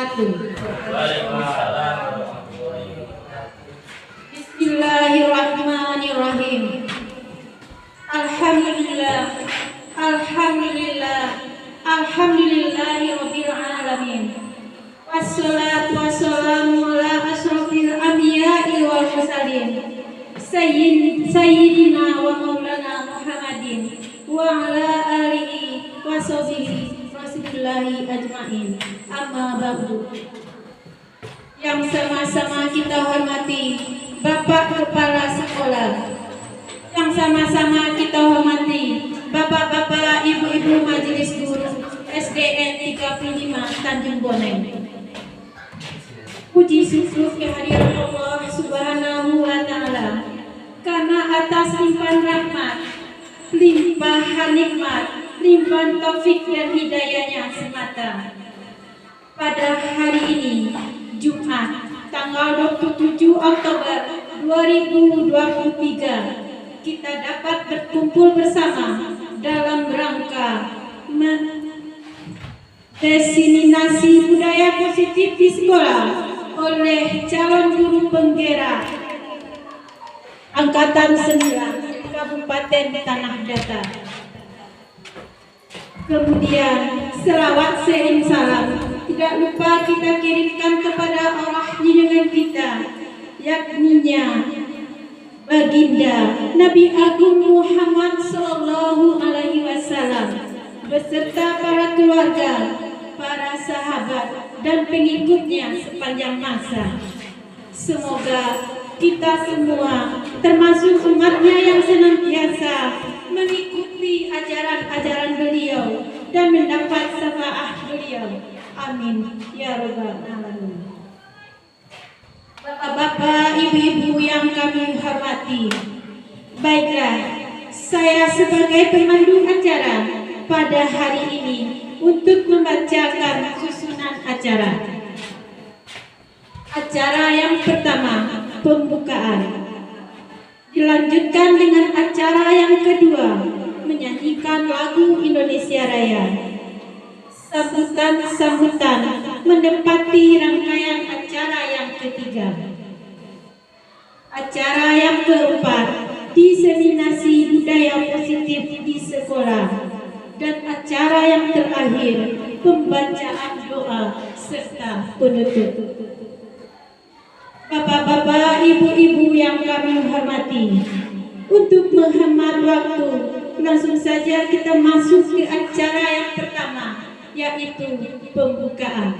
wabarakatuh. Waalaikumsalam. Bismillahirrahmanirrahim. Alhamdulillah, alhamdulillah, alhamdulillahirabbil alamin. Wassalatu wassalamu ala asyrofil anbiya'i wal mursalin. Sayyidina wa maulana Muhammadin wa ala alihi wa sahbihi rasulillahi ajmain. Amma ba'du. Yang sama-sama kita hormati Bapak Kepala Sekolah, yang sama-sama kita hormati Bapak-bapak, Ibu-ibu Majelis Guru SDN 35 Tanjung Boneng. Puji syukur kehadiran Allah Subhanahu wa Ta'ala, karena atas limpahan rahmat, limpahan nikmat, limpahan taufik dan hidayahnya semata, pada hari ini Jumat tanggal 27 Oktober 2023 kita dapat berkumpul bersama dalam rangka mendesinasi budaya positif di sekolah oleh calon guru penggerak Angkatan 9 Kabupaten Tanah Datar. Kemudian selawat seiring salam tidak lupa kita kirimkan kepada Allah junjungan kita, yakninya Baginda Nabi Agung Muhammad Sallallahu Alaihi Wasallam beserta para keluarga, para sahabat dan pengikutnya sepanjang masa. Semoga kita semua termasuk umatnya yang senantiasa mengikuti ajaran-ajaran beliau dan mendapat syafaat beliau. Amin ya rabbal alamin. Bapak-bapak, ibu-ibu yang kami hormati, baiklah, saya sebagai pemandu acara pada hari ini untuk membacakan susunan acara. Acara yang pertama, pembukaan. Dilanjutkan dengan acara yang kedua, menyanyikan lagu Indonesia Raya. Sambutan menepati rangkaian acara yang ketiga. Acara yang keempat, diseminasi budaya positif di sekolah. Dan acara yang terakhir, pembacaan doa serta penutup. Bapak-bapak, ibu-ibu yang kami hormati, untuk menghemat waktu, langsung saja kita masuk ke acara yang pertama, yaitu pembukaan.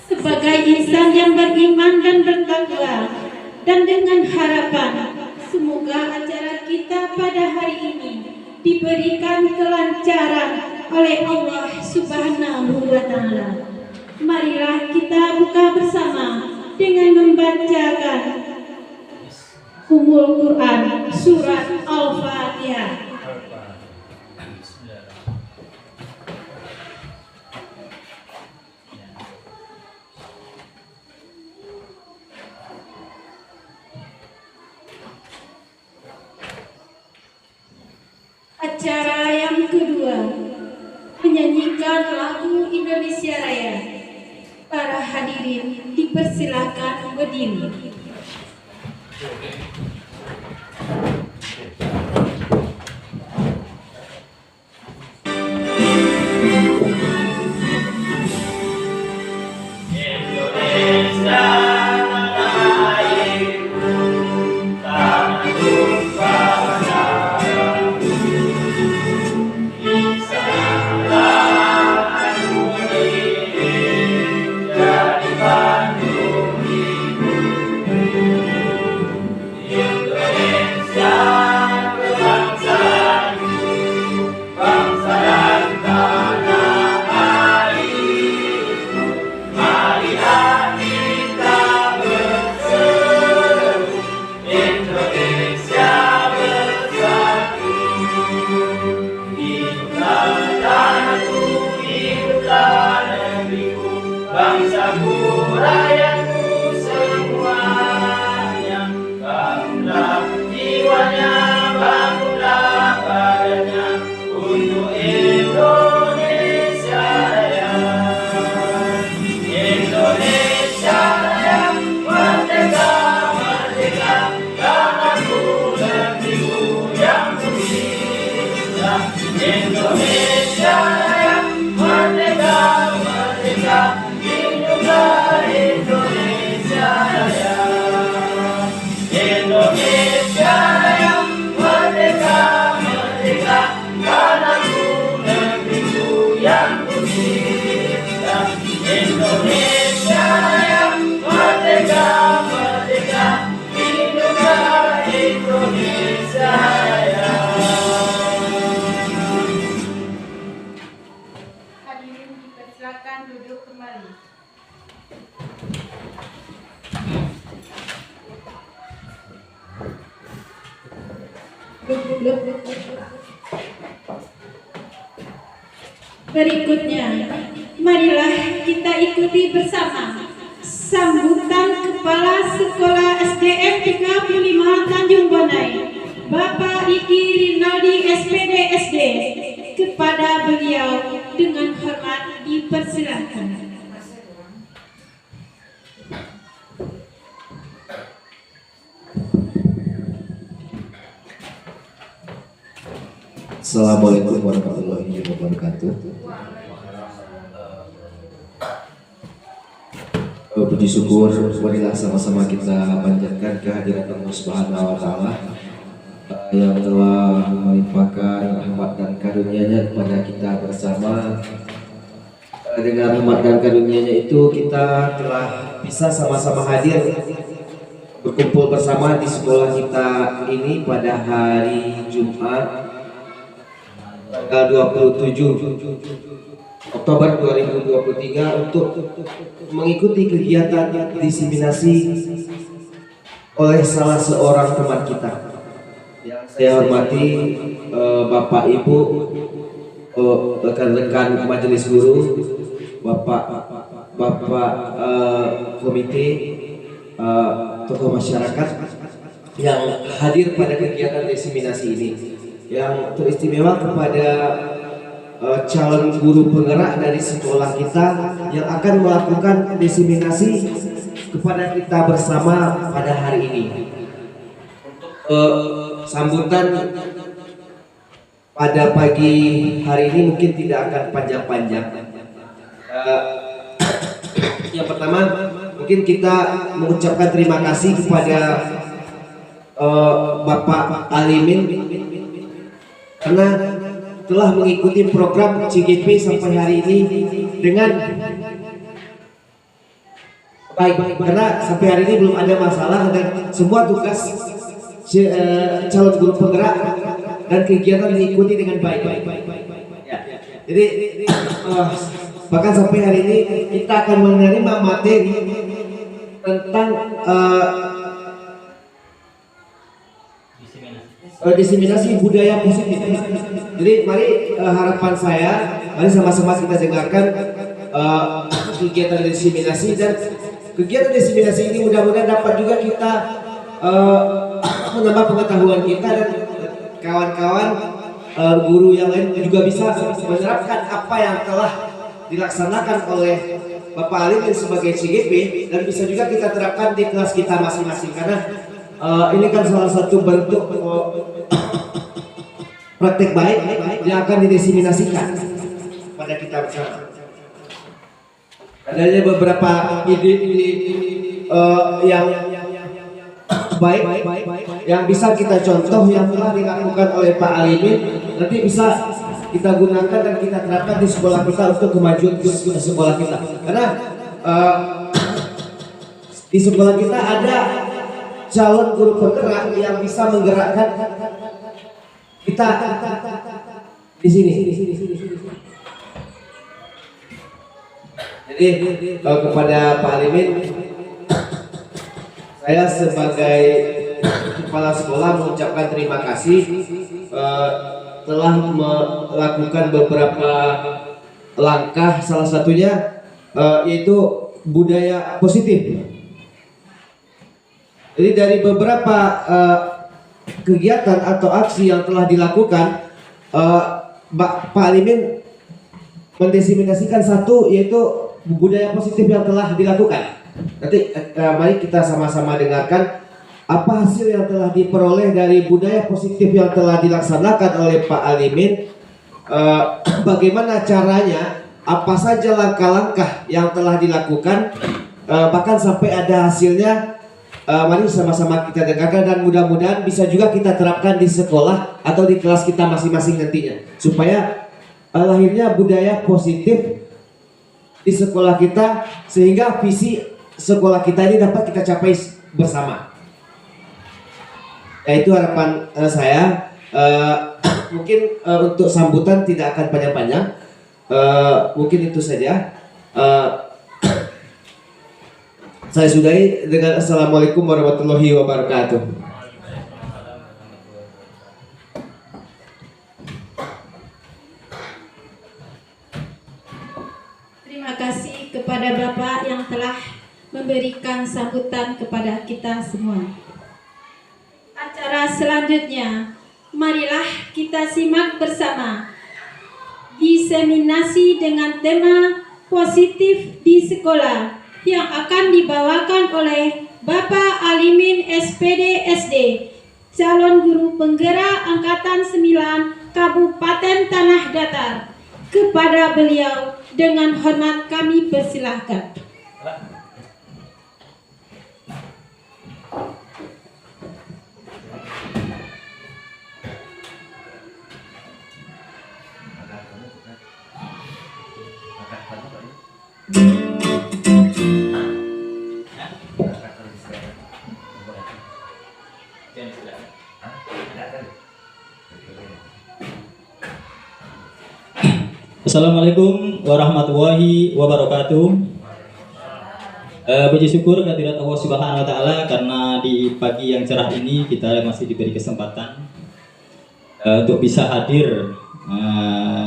Sebagai insan yang beriman dan bertakwa, dan dengan harapan semoga acara kita pada hari ini diberikan kelancaran oleh Allah Subhanahu wa Ta'ala. Marilah kita buka bersama dengan membacakan Ummul Quran surat Al-Fatihah. Acara yang kedua, menyanyikan lagu Indonesia Raya. Para hadirin dipersilakan berdiri. Yeah. Indonesia yang merdeka, merdeka, lindungilah Indonesia Raya. Hadirin dipersilakan duduk kembali. Berikutnya, marilah kita ikuti bersama sambutan Kepala Sekolah SDN 35 Tanjung Bonai, Bapak Iki Rinaldi SPD SD. Kepada beliau dengan hormat dipersilakan. Assalamualaikum warahmatullahi wabarakatuh. Puji syukur, marilah sama-sama kita panjatkan kehadiran Allah Subhanahu wa Ta'ala yang telah melimpahkan rahmat dan karunia-Nya kepada kita bersama. Dengan rahmat dan karunia-Nya itu kita telah bisa sama-sama hadir berkumpul bersama di sekolah kita ini pada hari Jumat tanggal 27 Oktober 2023 untuk mengikuti kegiatan diseminasi oleh salah seorang teman kita. Yang saya hormati Bapak Ibu, rekan-rekan majelis guru, Bapak komite, tokoh masyarakat yang hadir pada kegiatan diseminasi ini. Yang teristimewa kepada calon guru penggerak dari sekolah kita yang akan melakukan diseminasi kepada kita bersama pada hari ini. Sambutan pada pagi hari ini mungkin tidak akan panjang-panjang. Yang pertama, mungkin kita mengucapkan terima kasih kepada Bapak Alimin karena telah mengikuti program CGP sampai hari ini dengan baik, karena sampai hari ini belum ada masalah dan semua tugas calon guru penggerak dan kegiatan diikuti dengan baik. Ya. Jadi bahkan sampai hari ini kita akan menerima materi tentang diseminasi budaya positif. Jadi mari harapan saya, mari sama-sama kita dengarkan kegiatan diseminasi, dan kegiatan diseminasi ini mudah-mudahan dapat juga kita menambah pengetahuan kita, dan kawan-kawan guru yang lain juga bisa menerapkan apa yang telah dilaksanakan oleh Bapak Alimin sebagai CGP, dan bisa juga kita terapkan di kelas kita masing-masing, karena ini kan salah satu bentuk praktek baik yang akan didiseminasikan pada kita bersama. Adanya beberapa ide yang baik yang bisa kita contoh yang telah dilakukan oleh Pak Alimin, nanti bisa kita gunakan dan kita terapkan di sekolah kita untuk kemajuan di sekolah kita. Karena di sekolah kita ada calon guru penggerak yang bisa menggerakkan kita di sini. Jadi kepada Pak Alimin, saya sebagai kepala sekolah mengucapkan terima kasih telah melakukan beberapa langkah, salah satunya yaitu budaya positif. Jadi dari beberapa kegiatan atau aksi yang telah dilakukan, Pak Alimin mendiseminasikan satu, yaitu budaya positif yang telah dilakukan. Nanti mari kita sama-sama dengarkan apa hasil yang telah diperoleh dari budaya positif yang telah dilaksanakan oleh Pak Alimin. Bagaimana caranya, apa saja langkah-langkah yang telah dilakukan, bahkan sampai ada hasilnya. Mari sama-sama kita dengarkan, dan mudah-mudahan bisa juga kita terapkan di sekolah atau di kelas kita masing-masing nantinya, supaya lahirnya budaya positif di sekolah kita sehingga visi sekolah kita ini dapat kita capai bersama. Ya, itu harapan saya. Mungkin untuk sambutan tidak akan panjang-panjang. Mungkin itu saja. Saya sudahi dengan Assalamualaikum warahmatullahi wabarakatuh. Terima kasih kepada Bapak yang telah memberikan sambutan kepada kita semua. Acara selanjutnya, marilah kita simak bersama diseminasi dengan tema positif di sekolah yang akan dibawakan oleh Bapak Alimin SPD SD, calon guru penggerak Angkatan 9 Kabupaten Tanah Datar. Kepada beliau dengan hormat kami persilahkan. Assalamualaikum warahmatullahi wabarakatuh. Puji syukur kehadirat Allah Subhanahu wa taala karena di pagi yang cerah ini kita masih diberi kesempatan untuk bisa hadir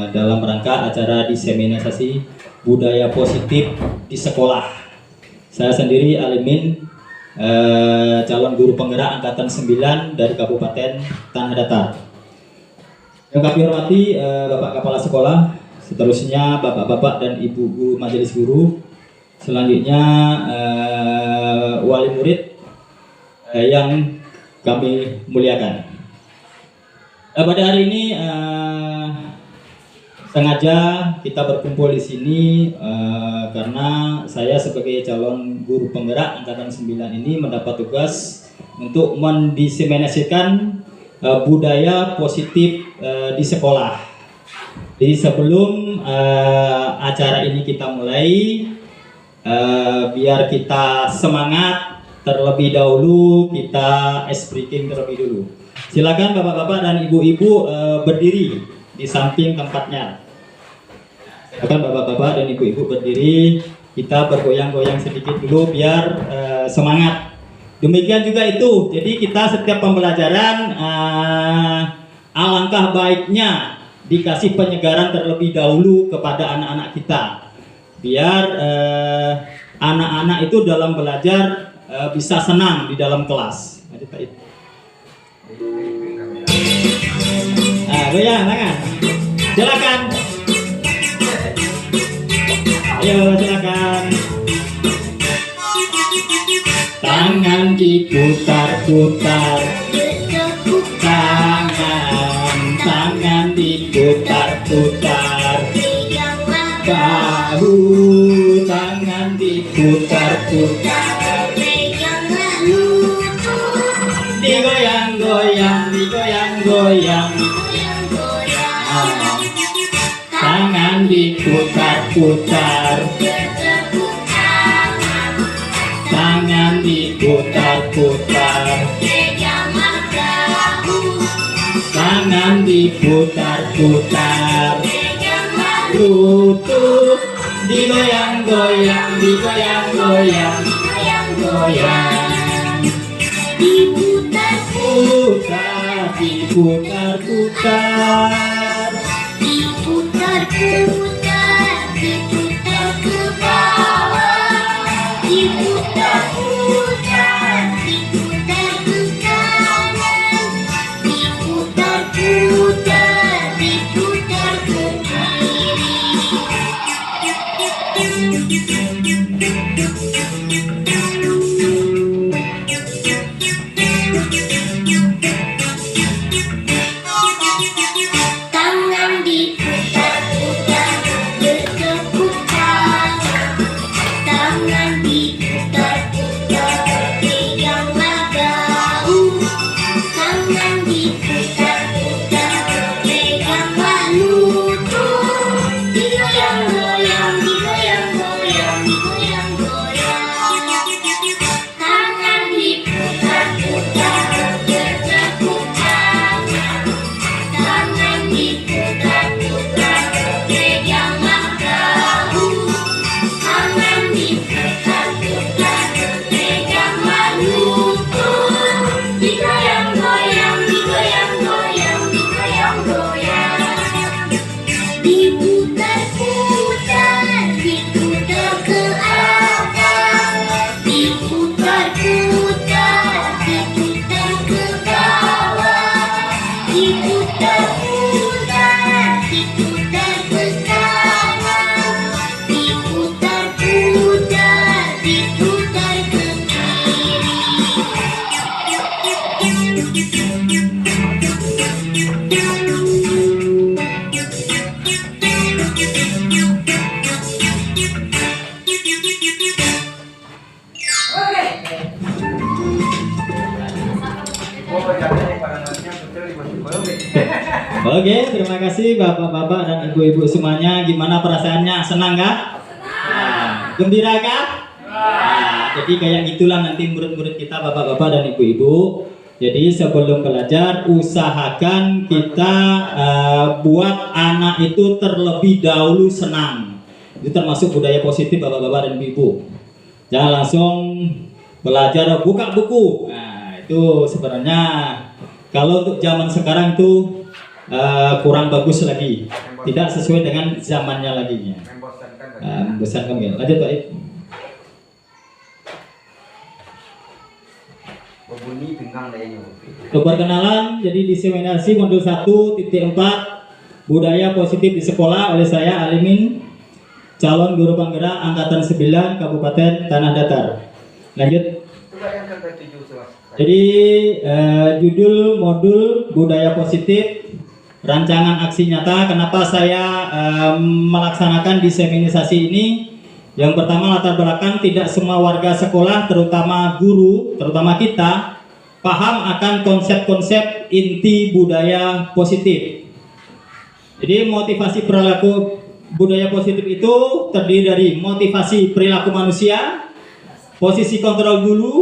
dalam rangka acara diseminasi budaya positif di sekolah. Saya sendiri Alimin, calon guru penggerak Angkatan 9 dari Kabupaten Tanah Datar. Yang kami hormati Bapak Kepala Sekolah, seterusnya Bapak-Bapak dan Ibu Guru Majelis Guru, selanjutnya wali murid yang kami muliakan. Pada hari ini sengaja kita berkumpul di sini karena saya sebagai calon guru penggerak Angkatan 9 ini mendapat tugas untuk mendiseminasikan budaya positif di sekolah. Jadi sebelum acara ini kita mulai, biar kita semangat terlebih dahulu, kita ice breaking terlebih dulu. Silakan bapak-bapak dan ibu-ibu berdiri di samping tempatnya. Silakan bapak-bapak dan ibu-ibu berdiri, kita bergoyang-goyang sedikit dulu biar semangat. Demikian juga itu, jadi kita setiap pembelajaran alangkah baiknya dikasih penyegaran terlebih dahulu kepada anak-anak kita, biar anak-anak itu dalam belajar bisa senang di dalam kelas. Goyang tangan, silakan. Ayo silakan. Tangan diputar-putar, tangan diputar-putar, bahu tangan diputar-putar, digoyang-goyang, digoyang-goyang, tangan diputar-putar, tangan diputar-putar, tangan diputar-putar, lutut digoyang-goyang, digoyang-goyang, goyang, diputar-putar, diputar-putar, diputar-putar, diputar ke bawah, diputar-putar, diputar ke kanan, diputar-putar, diputar ke tangan diputar-putar, bertepuk tangan, tangan diputar-putar, peganglah bahu, tangan diputar-putar, peganglah lutut, digoyang-goyang, digoyang-goyang. Oke, terima kasih bapak-bapak dan ibu-ibu semuanya. Gimana perasaannya? Senang nggak? Nah, gembira kah? Nah, jadi kayak gitulah nanti murid-murid kita, bapak-bapak dan ibu-ibu. Jadi sebelum belajar, usahakan kita buat anak itu terlebih dahulu senang. Itu termasuk budaya positif bapak-bapak dan ibu-ibu. Jangan langsung belajar buka buku. Nah, itu sebenarnya kalau untuk zaman sekarang itu kurang bagus lagi, tidak sesuai dengan zamannya lagi. Membosankan ya. Lanjut Pak. Berbunyi pinggang lainnya. Perkenalan, jadi diseminasi modul 1.4 budaya positif di sekolah oleh saya Alimin, calon guru penggerak angkatan 9 Kabupaten Tanah Datar. Lanjut. Coba yang ke-7 Jadi judul modul budaya positif rancangan aksi nyata. Kenapa saya melaksanakan diseminisasi ini? Yang pertama, latar belakang tidak semua warga sekolah, terutama guru, terutama kita, paham akan konsep-konsep inti budaya positif. Jadi motivasi perilaku budaya positif itu terdiri dari motivasi perilaku manusia, posisi kontrol dulu,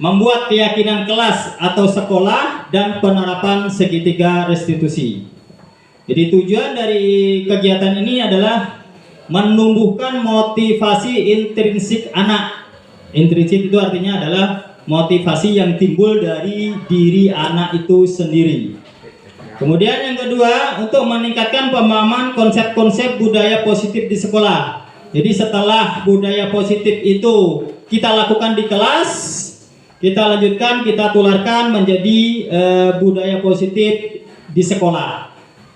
membuat keyakinan kelas atau sekolah, dan penerapan segitiga restitusi. Jadi tujuan dari kegiatan ini adalah menumbuhkan motivasi intrinsik anak. Intrinsik itu artinya adalah motivasi yang timbul dari diri anak itu sendiri. Kemudian yang kedua, untuk meningkatkan pemahaman konsep-konsep budaya positif di sekolah. Jadi setelah budaya positif itu kita lakukan di kelas, kita lanjutkan, kita tularkan menjadi budaya positif di sekolah.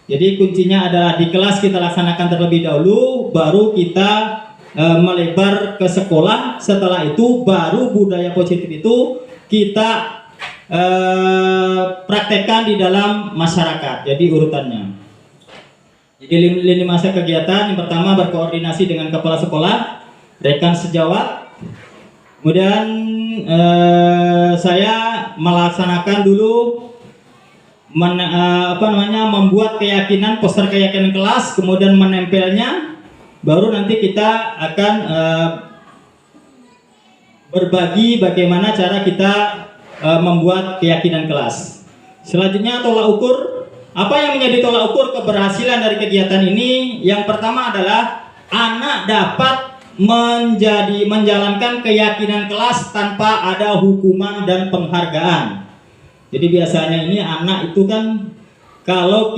Jadi kuncinya adalah di kelas kita laksanakan terlebih dahulu, baru kita melebar ke sekolah. Setelah itu baru budaya positif itu kita praktekkan di dalam masyarakat. Jadi urutannya. Jadi lini masa kegiatan yang pertama berkoordinasi dengan kepala sekolah, rekan sejawat. Kemudian saya melaksanakan dulu membuat keyakinan, poster keyakinan kelas, kemudian menempelnya. Baru nanti kita akan berbagi bagaimana cara kita membuat keyakinan kelas. Selanjutnya tolak ukur. Apa yang menjadi tolak ukur keberhasilan dari kegiatan ini? Yang pertama adalah anak dapat menjalankan keyakinan kelas tanpa ada hukuman dan penghargaan. Jadi biasanya ini anak itu kan kalau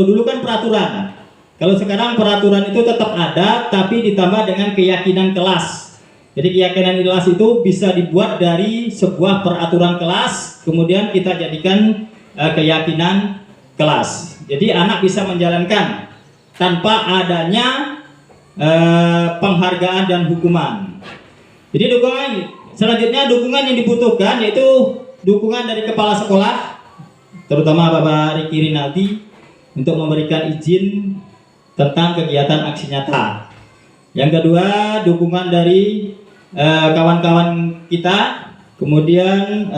dulu kan peraturan. Kalau sekarang peraturan itu tetap ada tapi ditambah dengan keyakinan kelas. Jadi keyakinan kelas itu bisa dibuat dari sebuah peraturan kelas, kemudian kita jadikan keyakinan kelas. Jadi anak bisa menjalankan tanpa adanya penghargaan dan hukuman. Jadi selanjutnya dukungan yang dibutuhkan yaitu dukungan dari kepala sekolah, terutama Bapak Riki Rinaldi, untuk memberikan izin tentang kegiatan aksi nyata. Yang kedua, dukungan dari kawan-kawan kita, kemudian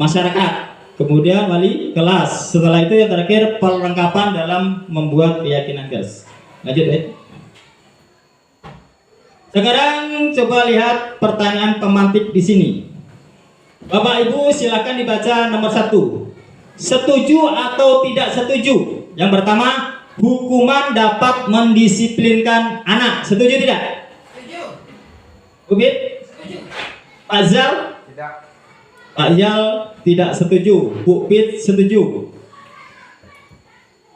masyarakat, kemudian wali kelas. Setelah itu yang terakhir perlengkapan dalam membuat keyakinan kelas. Lanjut ya. Sekarang coba lihat pertanyaan pemantik di sini. Bapak Ibu silakan dibaca nomor 1. Setuju atau tidak setuju? Yang pertama, hukuman dapat mendisiplinkan anak. Setuju tidak? Setuju. Ubid? Setuju. Pak Zal? Tidak. Pak Zal tidak setuju. Bu Pit setuju.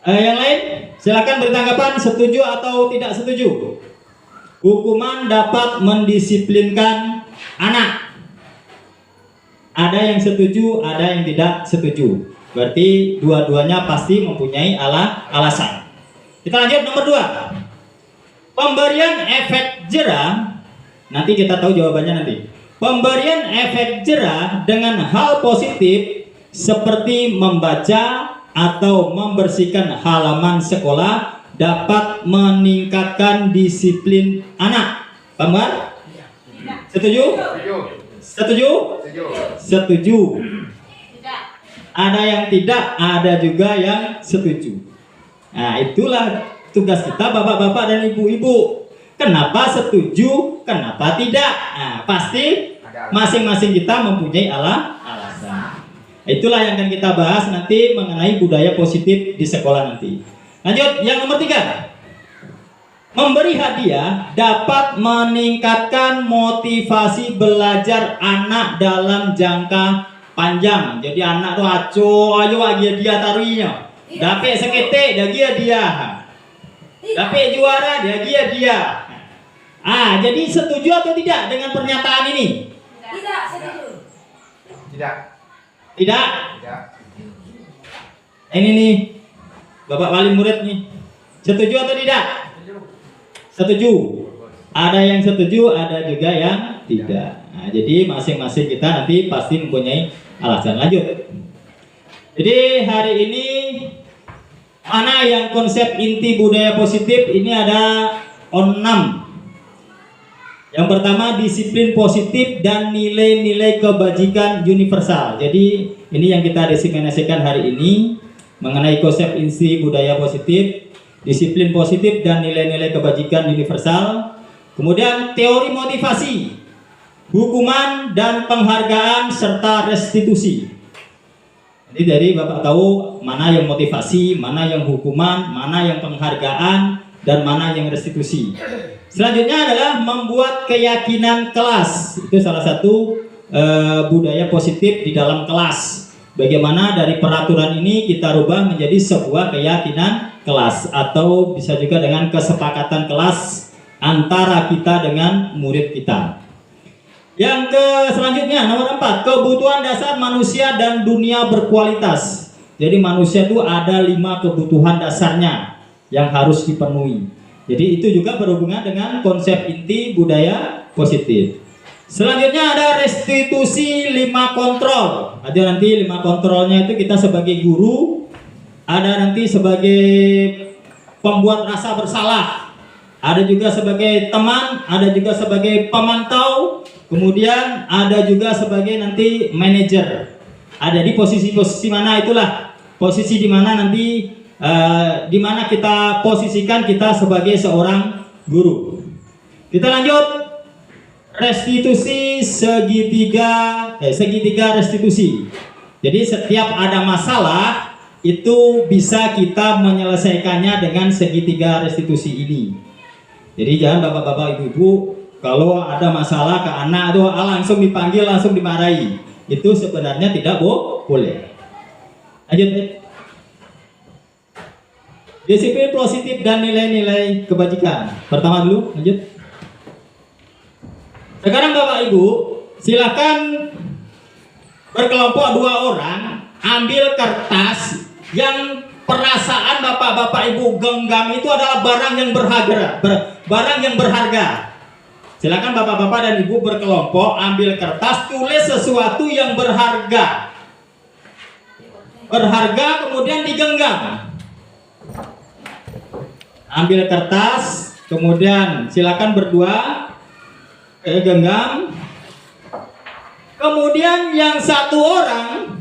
Yang lain silakan bertanggapan setuju atau tidak setuju. Hukuman dapat mendisiplinkan anak. Ada yang setuju, ada yang tidak setuju. Berarti dua-duanya pasti mempunyai alasan. Kita lanjut nomor 2. Pemberian efek jera. Nanti kita tahu jawabannya nanti. Pemberian efek jera dengan hal positif seperti membaca atau membersihkan halaman sekolah dapat meningkatkan disiplin anak. Paham? Setuju? Setuju. Setuju? Setuju. Setuju. ada yang tidak, ada juga yang setuju. Nah, itulah tugas kita bapak-bapak dan ibu-ibu. Kenapa setuju, kenapa tidak? Nah, pasti masing-masing kita mempunyai alasan. Itulah yang akan kita bahas nanti mengenai budaya positif di sekolah nanti. Lanjut, yang nomor 3. Memberi hadiah dapat meningkatkan motivasi belajar anak dalam jangka panjang. Jadi anak tuh ayo dia taruhnya. Dapat seketik dia. Dapat juara dia. Jadi setuju atau tidak dengan pernyataan ini? Tidak setuju. Tidak. Tidak. Tidak. Ini nih, Bapak Wali murid nih. Setuju atau tidak? Setuju. Ada yang setuju, ada juga yang tidak. Nah, jadi masing-masing kita nanti pasti mempunyai alasan. Lanjut. Jadi hari ini mana yang konsep inti budaya positif ini ada 6. Yang pertama disiplin positif dan nilai-nilai kebajikan universal. Jadi ini yang kita diseminasikan hari ini mengenai konsep inti budaya positif, disiplin positif dan nilai-nilai kebajikan universal. Kemudian teori motivasi, hukuman dan penghargaan serta restitusi. Jadi dari Bapak tahu mana yang motivasi, mana yang hukuman, mana yang penghargaan, dan mana yang restitusi. Selanjutnya adalah membuat keyakinan kelas. Itu salah satu budaya positif di dalam kelas. Bagaimana dari peraturan ini kita rubah menjadi sebuah keyakinan kelas, atau bisa juga dengan kesepakatan kelas antara kita dengan murid kita. Yang selanjutnya nomor 4, kebutuhan dasar manusia dan dunia berkualitas. Jadi manusia itu ada 5 kebutuhan dasarnya yang harus dipenuhi. Jadi itu juga berhubungan dengan konsep inti budaya positif. Selanjutnya ada restitusi 5 kontrol. Ada nanti 5 kontrolnya itu kita sebagai guru, ada nanti sebagai pembuat rasa bersalah, ada juga sebagai teman, ada juga sebagai pemantau, kemudian ada juga sebagai nanti manajer. Ada di posisi-posisi mana, itulah posisi di mana nanti di mana kita posisikan kita sebagai seorang guru. Kita lanjut, restitusi segitiga restitusi. Jadi setiap ada masalah itu bisa kita menyelesaikannya dengan segitiga restitusi ini. Jadi jangan bapak-bapak ibu-ibu kalau ada masalah ke anak itu langsung dipanggil, langsung dimarahi. Itu sebenarnya tidak boleh. Lanjut. Disiplin positif dan nilai-nilai kebajikan. Pertama dulu, lanjut. Sekarang Bapak Ibu, silakan berkelompok 2 orang, ambil kertas yang perasaan Bapak-bapak Ibu genggam itu adalah barang yang berharga. Silakan Bapak-bapak dan Ibu berkelompok, ambil kertas, tulis sesuatu yang berharga. Berharga kemudian digenggam. Ambil kertas, kemudian silakan berdua genggam. Kemudian yang satu orang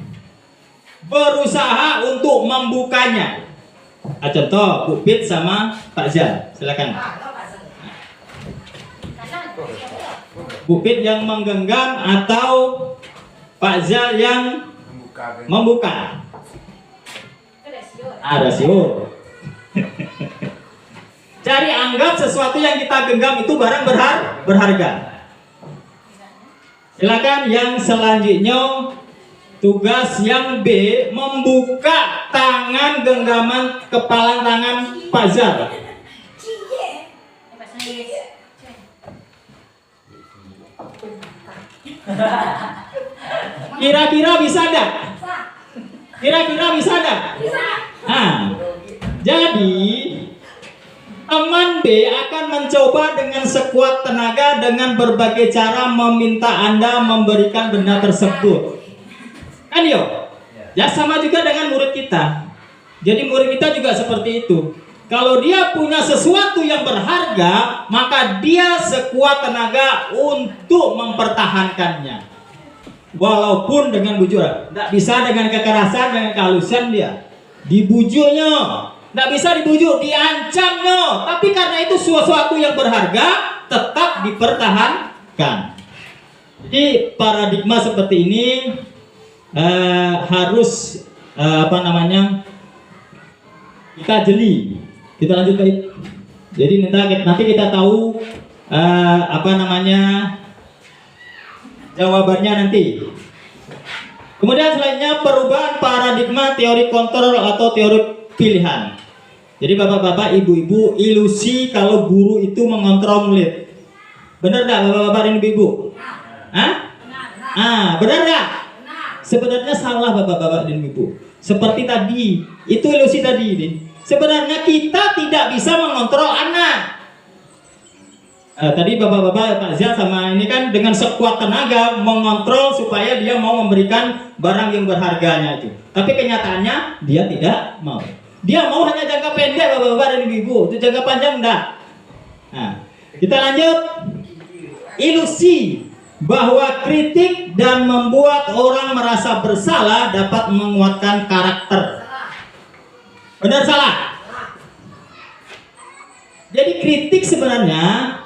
berusaha untuk membukanya. Contoh Bu Pit sama Pak Zal, silakan. Bu Pit yang menggenggam atau Pak Zal yang membuka. Rasio. Cari anggap sesuatu yang kita genggam itu barang berharga. Silakan yang selanjutnya, tugas yang B, membuka tangan genggaman kepala tangan Pak Zal. Kira-kira bisa enggak? Kira-kira bisa enggak? Nah, jadi teman B akan mencoba dengan sekuat tenaga dengan berbagai cara meminta Anda memberikan benda tersebut. Kan yo? Ya sama juga dengan murid kita. Jadi murid kita juga seperti itu. Kalau dia punya sesuatu yang berharga, maka dia sekuat tenaga untuk mempertahankannya. walaupun dengan bujuran. Tidak bisa dengan kekerasan, dengan kehalusan dia. Dibujuknya, tidak bisa dibujuk, diancamnya. Tapi karena itu sesuatu yang berharga, tetap dipertahankan. Jadi paradigma seperti ini harus kita jeli. Kita lanjut baik. Jadi nanti kita tahu jawabannya nanti. Kemudian selanjutnya perubahan paradigma teori kontrol atau teori pilihan. Jadi bapak-bapak, ibu-ibu, ilusi kalau guru itu mengontrol murid. Benar enggak bapak-bapak dan ibu-ibu? Benar enggak? Sebenarnya salah bapak-bapak dan ibu. Seperti tadi, itu ilusi tadi. Sebenarnya kita tidak bisa mengontrol anak. Tadi bapak-bapak Pak Zia sama ini kan dengan sekuat tenaga mengontrol supaya dia mau memberikan barang yang berharganya itu. Tapi kenyataannya dia tidak mau. Dia mau hanya jangka pendek bapak-bapak dan ibu. Itu jangka panjang enggak. Nah, kita lanjut. Ilusi bahwa kritik dan membuat orang merasa bersalah dapat menguatkan karakter. Benar salah? Jadi kritik sebenarnya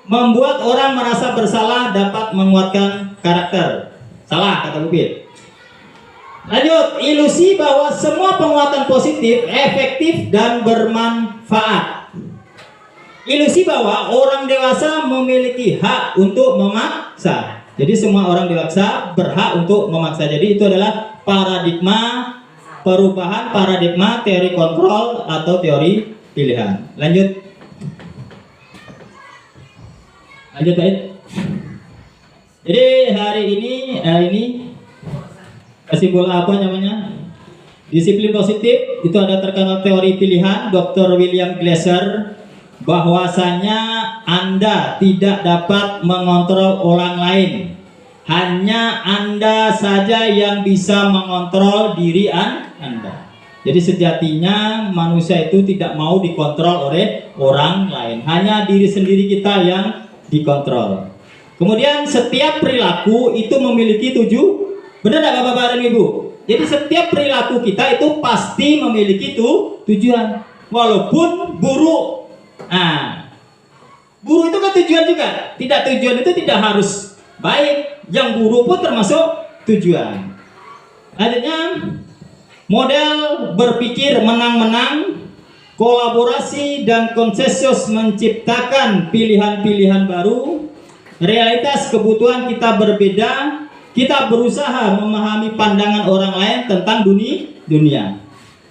membuat orang merasa bersalah dapat menguatkan karakter. Salah kata Bupit. Lanjut, ilusi bahwa semua penguatan positif, efektif dan bermanfaat. Ilusi bahwa orang dewasa memiliki hak untuk memaksa. Jadi semua orang dewasa berhak untuk memaksa. Jadi itu adalah paradigma perubahan paradigma teori kontrol atau teori pilihan. Lanjut baik. Jadi hari ini kesimpulan apa namanya? Disiplin positif itu ada terkenal teori pilihan Dr. William Glasser, bahwasanya Anda tidak dapat mengontrol orang lain. Hanya Anda saja yang bisa mengontrol diri Anda. Jadi sejatinya manusia itu tidak mau dikontrol oleh orang lain. Hanya diri sendiri kita yang dikontrol. Kemudian setiap perilaku itu memiliki benar tidak Bapak dan Ibu? Jadi setiap perilaku kita itu pasti memiliki tujuan. Walaupun buruk. Buruk itu kan tujuan juga. Tujuan itu tidak harus baik. Yang buruk pun termasuk tujuan. Adanya model berpikir menang-menang, kolaborasi dan konsensus menciptakan pilihan-pilihan baru. Realitas kebutuhan kita berbeda. Kita berusaha memahami pandangan orang lain tentang dunia.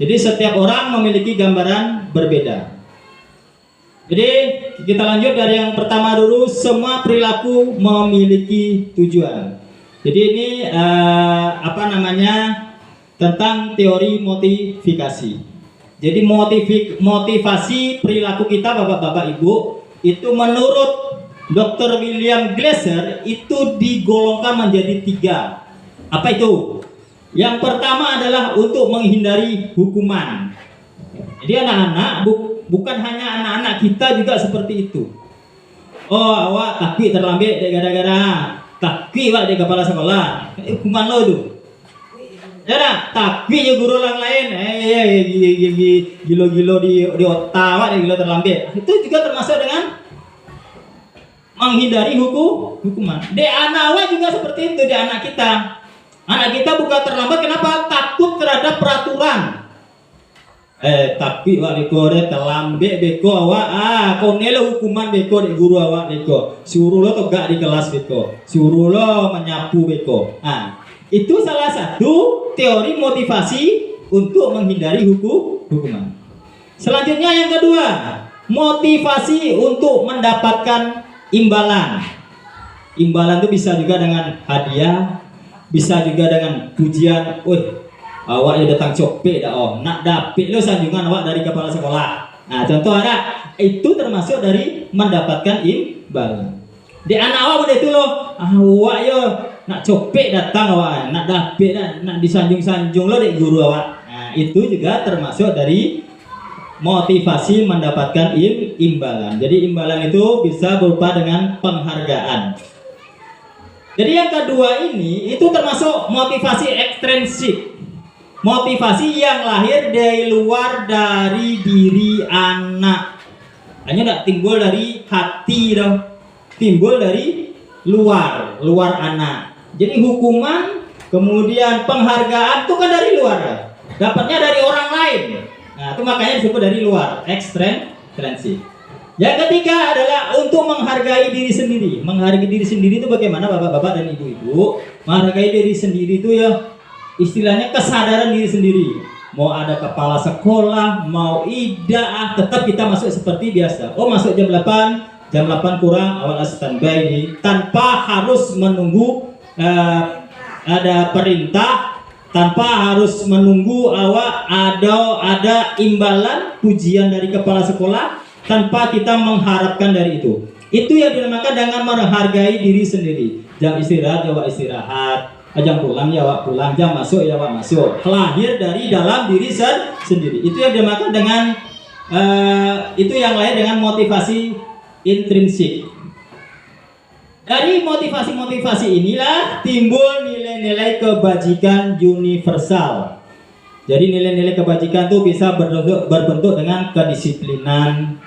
Jadi setiap orang memiliki gambaran berbeda. Jadi kita lanjut dari yang pertama dulu. Semua perilaku memiliki tujuan. Jadi ini tentang teori motivasi. Jadi motivasi perilaku kita bapak-bapak ibu itu menurut Dr. William Glasser itu digolongkan menjadi 3. Apa itu? Yang pertama adalah untuk menghindari hukuman. Jadi anak-anak bukan hanya anak-anak kita juga seperti itu. Oh awak tapi terlambat gara-gara tapi awak di kepala sekolah hukuman lo itu. Ya tapi ya guru orang lain gilo-gilo di otak awak gilo terlambat. Itu juga termasuk dengan menghindari hukuman. Di anak awak juga seperti itu, di anak kita. Anak kita bukan terlambat kenapa? Takut terhadap peraturan. Tapi wak beko terlambat beko awak kau nelo hukuman beko di guru awak beko. Suruh lo tegak di kelas beko. Suruh lo menyapu beko. Itu salah satu teori motivasi untuk menghindari hukuman. Selanjutnya yang kedua, motivasi untuk mendapatkan imbalan. Imbalan itu bisa juga dengan hadiah, bisa juga dengan pujian. Awak ya datang copek dah nak dapet lo sanjungan awak dari kepala sekolah. Contoh ada itu termasuk dari mendapatkan imbalan. Di anak awak udah itu lo, awak yo nak copek datang awak, nak dapet nak disanjung-sanjung lo dari guru awak. Itu juga termasuk dari motivasi mendapatkan imbalan. Jadi imbalan itu bisa berupa dengan penghargaan. Jadi yang kedua ini itu termasuk motivasi ekstrinsik. Motivasi yang lahir dari luar dari diri anak. Hanya tidak timbul dari hati dong. Timbul dari luar anak. Jadi hukuman kemudian penghargaan itu kan dari luar. Dapatnya dari orang lain. Nah, itu makanya disebut dari luar, ekstrinsik. Yang ketiga adalah untuk menghargai diri sendiri. Menghargai diri sendiri itu bagaimana bapak-bapak dan ibu-ibu? Menghargai diri sendiri itu ya istilahnya kesadaran diri sendiri. Mau ada kepala sekolah, mau ida, tetap kita masuk seperti biasa. Oh, masuk jam 8 kurang awal standby ini tanpa harus menunggu ada perintah, tanpa harus menunggu ada imbalan pujian dari kepala sekolah, tanpa kita mengharapkan dari itu. Itu yang dinamakan dengan menghargai diri sendiri. Jam istirahat ya wak istirahat, jam pulang ya wak pulang, jam masuk ya wak masuk. Lahir dari dalam diri sendiri. Itu yang dinamakan dengan itu yang lain dengan motivasi intrinsik. Dari motivasi-motivasi inilah timbul nilai-nilai kebajikan universal. Jadi nilai-nilai kebajikan itu bisa berbentuk dengan kedisiplinan,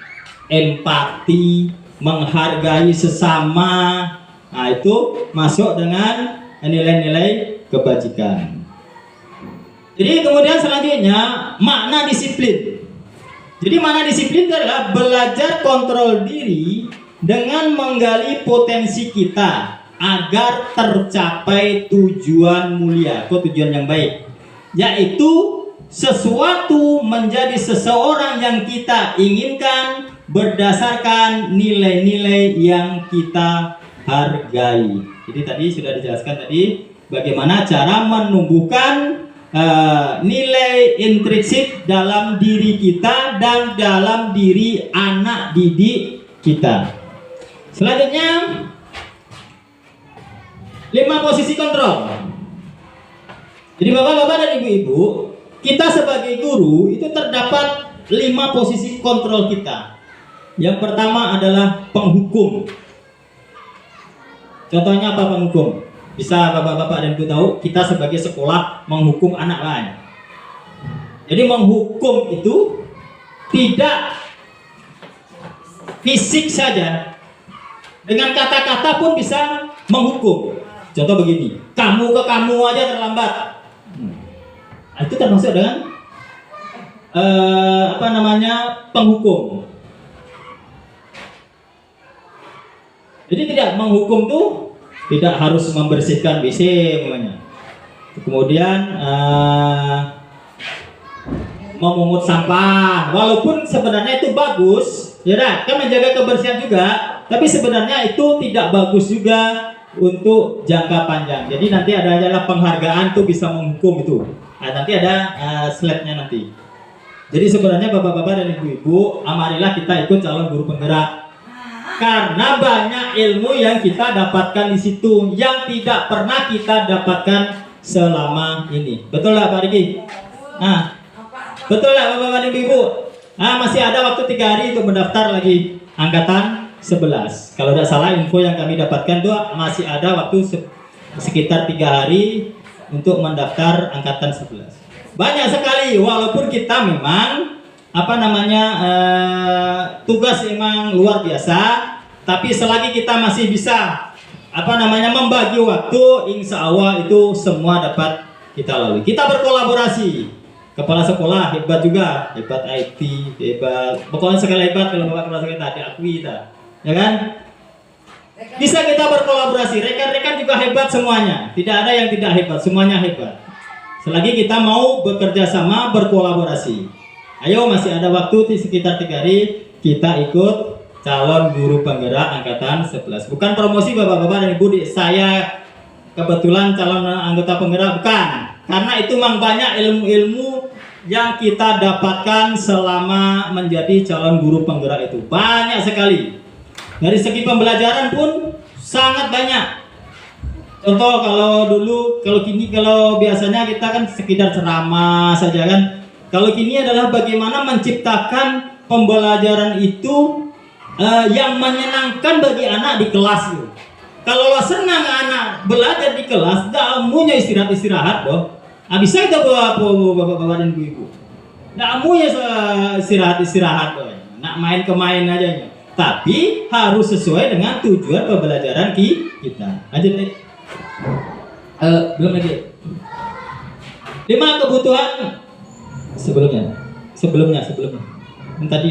empati, menghargai sesama. Nah, itu masuk dengan nilai-nilai kebajikan. Jadi kemudian selanjutnya makna disiplin. Jadi makna disiplin itu adalah belajar kontrol diri dengan menggali potensi kita agar tercapai tujuan mulia atau tujuan yang baik, yaitu sesuatu menjadi seseorang yang kita inginkan berdasarkan nilai-nilai yang kita hargai. Jadi tadi sudah dijelaskan tadi bagaimana cara menumbuhkan nilai intrinsik dalam diri kita dan dalam diri anak didik kita. Selanjutnya 5 posisi kontrol. Jadi bapak-bapak dan ibu-ibu, kita sebagai guru itu terdapat 5 posisi kontrol kita. Yang pertama adalah penghukum. Contohnya apa penghukum? Bisa bapak-bapak dan ibu tahu, kita sebagai sekolah menghukum anak lain. Jadi menghukum itu tidak fisik saja, dengan kata-kata pun bisa menghukum. Contoh begini, kamu ke kamu aja terlambat. Itu termasuk dengan penghukum. Jadi tidak menghukum tuh tidak harus membersihkan WC namanya. Kemudian memungut sampah, walaupun sebenarnya itu bagus, ya kan menjaga kebersihan juga, tapi sebenarnya itu tidak bagus juga untuk jangka panjang. Jadi nanti adalah penghargaan tuh bisa menghukum itu. Nah, nanti ada slide-nya nanti. Jadi sebenarnya bapak-bapak dan ibu-ibu, amarilah kita ikut calon guru penggerak. Karena banyak ilmu yang kita dapatkan di situ yang tidak pernah kita dapatkan selama ini. Betul lah Pak Riki? Nah, betul lah bapak-bapak dan ibu-ibu? Nah, masih ada waktu 3 hari untuk mendaftar lagi angkatan 11. Kalau tidak salah info yang kami dapatkan itu masih ada waktu sekitar 3 hari untuk mendaftar angkatan 11. Banyak sekali, walaupun kita memang tugas memang luar biasa, tapi selagi kita masih bisa membagi waktu, insya Allah itu semua dapat kita lalui. Kita berkolaborasi. Kepala sekolah hebat juga, hebat IT, hebat, pokoknya segala hebat kalau bapak kepala sekolah kita diakui kita, ya kan? Bisa kita berkolaborasi, rekan-rekan juga hebat semuanya, tidak ada yang tidak hebat, semuanya hebat. Selagi kita mau bekerja sama, berkolaborasi. Ayo masih ada waktu di sekitar 3 hari kita ikut calon guru penggerak angkatan 11. Bukan promosi bapak-bapak dan ibu, saya kebetulan calon anggota penggerak, bukan. Karena itu memang banyak ilmu-ilmu yang kita dapatkan selama menjadi calon guru penggerak itu. Banyak sekali. Dari segi pembelajaran pun sangat banyak. Contoh kalau biasanya kita kan sekedar ceramah saja kan. Kalau kini adalah bagaimana menciptakan pembelajaran itu yang menyenangkan bagi anak di kelas itu. Kalau lo senang anak belajar di kelas, damunya istirahat doh. Bisa kita bapak dan ibu. Damunya istirahat doh. Nak main kemain aja. Tapi harus sesuai dengan tujuan pembelajaran kita. Lanjut nih. Belum lagi. 5 kebutuhan sebelumnya. Yang tadi.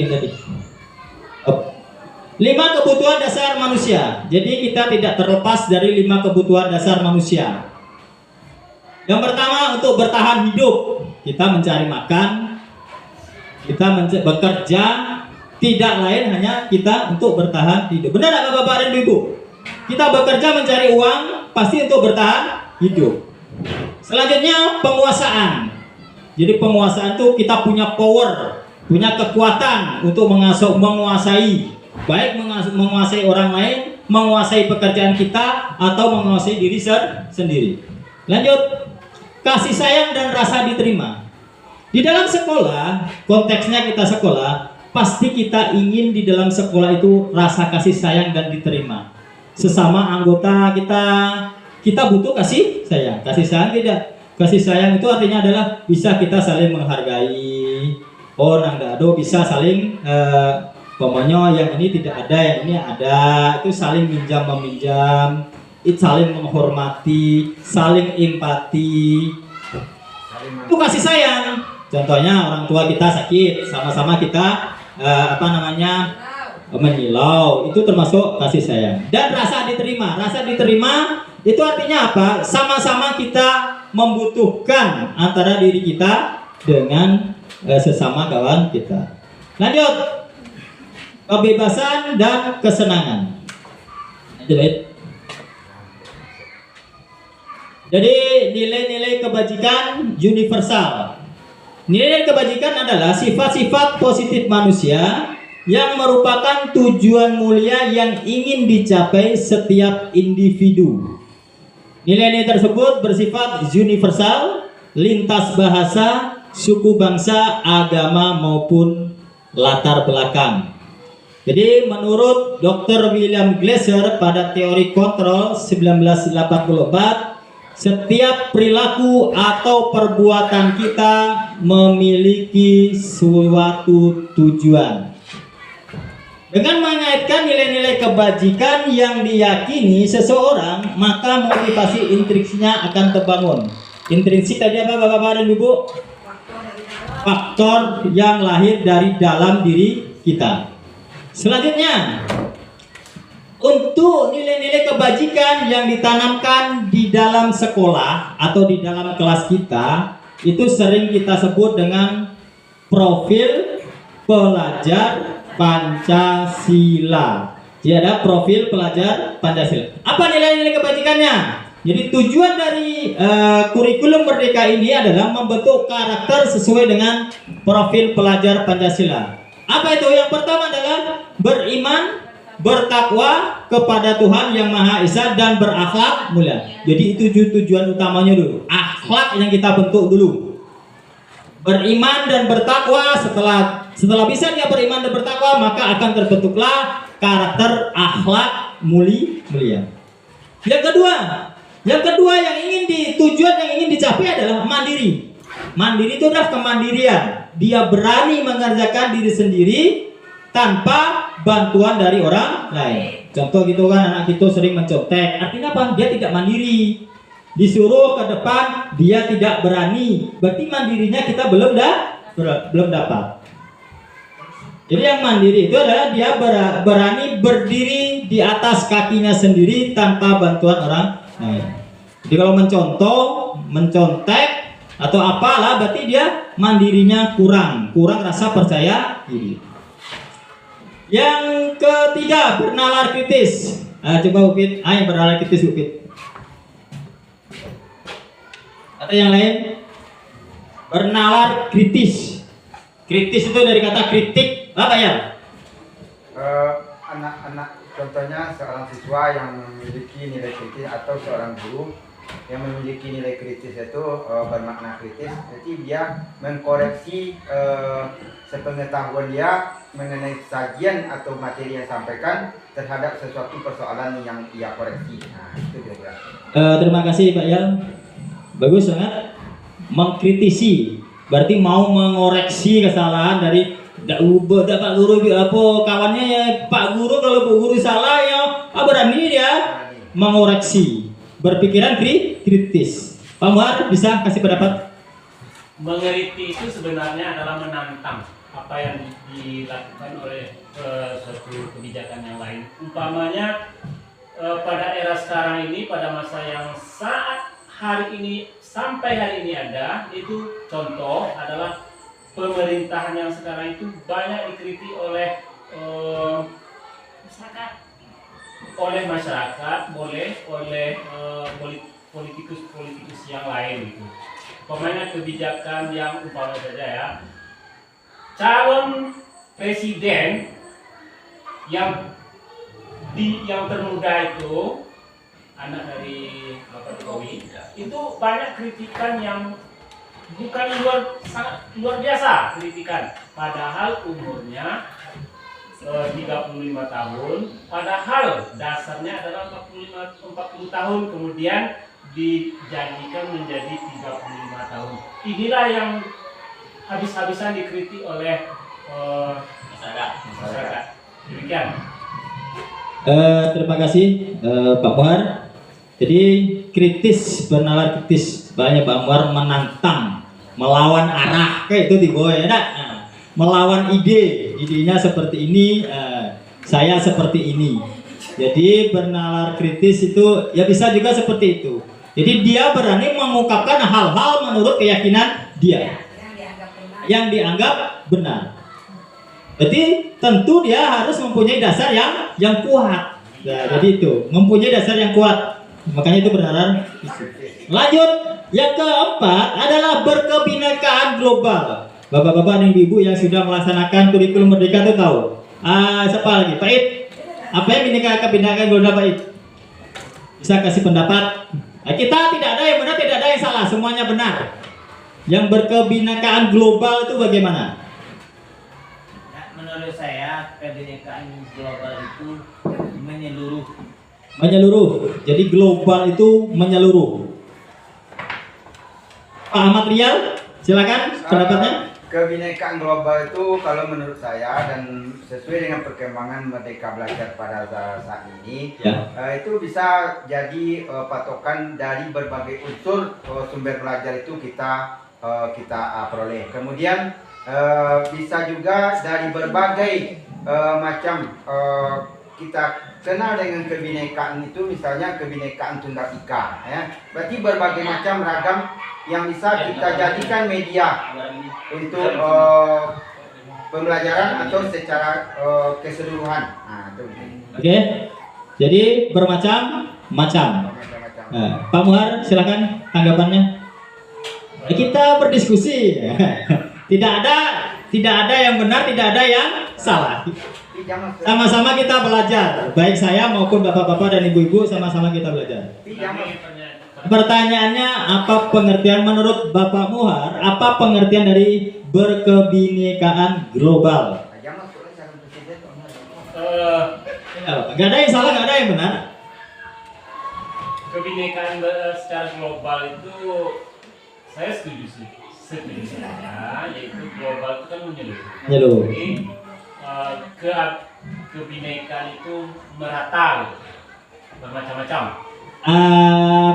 5 kebutuhan dasar manusia. Jadi kita tidak terlepas dari 5 kebutuhan dasar manusia. Yang pertama, untuk bertahan hidup, kita mencari makan, kita bekerja, tidak lain hanya kita untuk bertahan hidup. Benar nggak Bapak dan Ibu? Kita bekerja mencari uang pasti untuk bertahan hidup. Selanjutnya, penguasaan. Jadi penguasaan itu kita punya power, punya kekuatan untuk menguasai, baik menguasai orang lain, menguasai pekerjaan kita, atau menguasai diri sendiri. Lanjut, kasih sayang dan rasa diterima. Di dalam sekolah, konteksnya kita sekolah, pasti kita ingin di dalam sekolah itu rasa kasih sayang dan diterima. Sesama anggota kita butuh kasih sayang. Kasih sayang tidak. Kasih sayang itu artinya adalah bisa kita saling menghargai. Oh, nang dado bisa saling pokoknya yang ini tidak ada, yang ini ada. Itu saling minjam meminjam, itu saling menghormati, saling empati. Itu kasih sayang. Contohnya orang tua kita sakit, sama-sama kita menyilau, itu termasuk kasih sayang. Dan rasa diterima. Rasa diterima itu artinya apa? Sama-sama kita membutuhkan antara diri kita dengan sesama kawan kita. Lanjut, kebebasan dan kesenangan. Jadi nilai-nilai kebajikan universal. Nilai kebajikan adalah sifat-sifat positif manusia yang merupakan tujuan mulia yang ingin dicapai setiap individu. Nilai-nilai tersebut bersifat universal, lintas bahasa, suku bangsa, agama maupun latar belakang. Jadi menurut Dr. William Glasser pada teori kontrol 1984, setiap perilaku atau perbuatan kita memiliki suatu tujuan. Dengan mengaitkan nilai-nilai kebajikan yang diyakini seseorang, maka motivasi intrinsiknya akan terbangun. Intrinsik tadi apa Bapak dan Ibu? Faktor yang lahir dari dalam diri kita. Selanjutnya, untuk nilai-nilai kebajikan yang ditanamkan di dalam sekolah atau di dalam kelas kita, itu sering kita sebut dengan profil pelajar Pancasila. Jadi ada profil pelajar Pancasila. Apa nilai-nilai kebajikannya? Jadi tujuan dari kurikulum Merdeka ini adalah membentuk karakter sesuai dengan profil pelajar Pancasila. Apa itu? Yang pertama adalah beriman, bertakwa kepada Tuhan Yang Maha Esa, dan berakhlak mulia. Jadi itu tujuan utamanya dulu. Akhlak yang kita bentuk dulu. Beriman dan bertakwa, setelah bisa dia beriman dan bertakwa, maka akan terbentuklah karakter akhlak mulia. Yang kedua tujuan yang ingin dicapai adalah mandiri. Mandiri itu adalah kemandirian. Dia berani mengerjakan diri sendiri tanpa bantuan dari orang lain. Contoh gitu kan, anak kita sering mencontek. Artinya apa? Dia tidak mandiri. Disuruh ke depan, dia tidak berani. Berarti mandirinya kita belum dapat. Jadi yang mandiri itu adalah dia berani berdiri di atas kakinya sendiri tanpa bantuan orang lain. Jadi kalau mencontek atau apalah, berarti dia mandirinya kurang rasa percaya diri. Yang ketiga, bernalar kritis. Coba Upit, yang bernalar kritis Upit. Atau yang lain? Bernalar kritis. Kritis itu dari kata kritik, apa ya? Anak-anak, contohnya seorang siswa yang memiliki nilai kritis atau seorang guru yang memiliki nilai kritis itu bermakna kritis, jadi dia mengkoreksi sepengetahuan dia mengenai sajian atau materi yang disampaikan terhadap sesuatu persoalan yang ia koreksi. Nah, itu kira-kira. Terima kasih Pak Yal. Bagus sangat. Mengkritisi berarti mau mengoreksi kesalahan dari Pak Guru apa kawannya ya Pak Guru, kalau Bu Guru salah ya berani dia mengoreksi, berpikiran kritis. Pak Muhar bisa kasih pendapat? Mengerti itu sebenarnya adalah menantang apa yang dilakukan oleh suatu kebijakan yang lain. Umpamanya pada era sekarang ini, pada masa yang saat hari ini sampai hari ini ada, itu contoh adalah pemerintahan yang sekarang itu banyak dikritik oleh masyarakat, oleh politikus yang lain gitu. Pemainnya kebijakan yang umpama saja ya, calon presiden yang termuda itu anak dari Bapak Jokowi itu banyak kritikan yang bukan sangat luar biasa kritikan, padahal umurnya 35 tahun, padahal dasarnya adalah 40 tahun, kemudian dijanjikan menjadi 35 tahun. Inilah yang habis-habisan dikritik oleh masyarakat. Demikian. Terima kasih Pak Muhar. Jadi kritis, bernalar kritis, banyak Pak Muhar menantang, melawan arah kayak itu di bawah ya, melawan idenya seperti ini, saya seperti ini. Jadi bernalar kritis itu ya bisa juga seperti itu. Jadi dia berani mengungkapkan hal-hal menurut keyakinan dia yang dianggap benar. Jadi tentu dia harus mempunyai dasar yang kuat. Nah, jadi itu mempunyai dasar yang kuat. Makanya itu bernalar kritis. Lanjut, yang keempat adalah berkebinekaan global. Bapak-bapak dan ibu yang sudah melaksanakan kurikulum Merdeka itu tahu. Siapa lagi? Pak Id. Apa yang kebinekaan global, Pak Id? Bisa kasih pendapat? Kita tidak ada yang benar, tidak ada yang salah, semuanya benar. Yang berkebinekaan global itu bagaimana? Menurut saya kebinekaan global itu menyeluruh. Jadi global itu menyeluruh. Pak Ahmad Rial, silakan pendapatnya. Kebinekaan global itu kalau menurut saya dan sesuai dengan perkembangan Merdeka Belajar pada saat ini, itu bisa jadi patokan dari berbagai unsur sumber belajar itu kita peroleh. Kemudian bisa juga dari berbagai macam kita kenal dengan kebinekaan itu, misalnya kebinekaan tunggal ika, ya. Berarti berbagai macam ragam yang bisa kita jadikan media untuk pembelajaran atau secara keseluruhan. Nah, itu. Oke. Jadi bermacam-macam. Pak Muhar, silakan tanggapannya. Kita berdiskusi. Tidak ada yang benar, tidak ada yang salah. Sama-sama kita belajar. Baik saya maupun bapak-bapak dan ibu-ibu sama-sama kita belajar. Pertanyaannya, apa pengertian menurut Bapak Muhar? Apa pengertian dari berkebinekaan global? Gak ada yang salah, gak ada yang benar. Kebinekaan secara global itu saya setuju sih. Yaitu global itu kan menyeluruh. Jadi kebinekaan itu merata, bermacam-macam.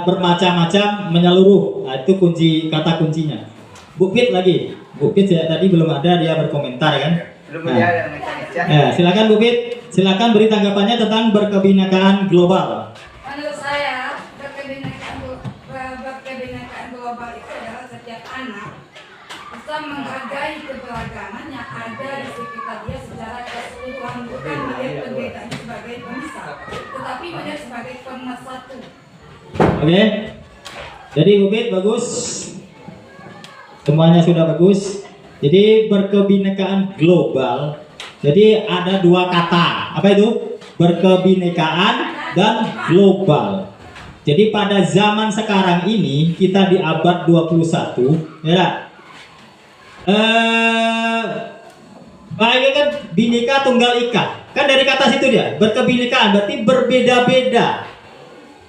Bermacam-macam, menyeluruh. Itu kata kuncinya. Bu Fit lagi. Bu Fit tadi belum ada, dia berkomentar kan. Silakan Bu Fit. Silakan beri tanggapannya tentang berkebinekaan global. Menurut saya berkebinekaan global itu adalah setiap anak bisa menghargai keberagaman yang ada di sekitar dia secara keseluruhan, bukan melihat perbedaan sebagai pemisah, tetapi melihat sebagai pemersatu. Oke. Jadi Bu Fit bagus. Semuanya sudah bagus. Jadi berkebinekaan global. Jadi ada dua kata. Apa itu? Berkebinekaan dan global. Jadi pada zaman sekarang ini kita di abad 21, ya. Baiknya kan Bhinneka Tunggal Ika. Kan dari kata situ dia, berkebinekaan berarti berbeda-beda.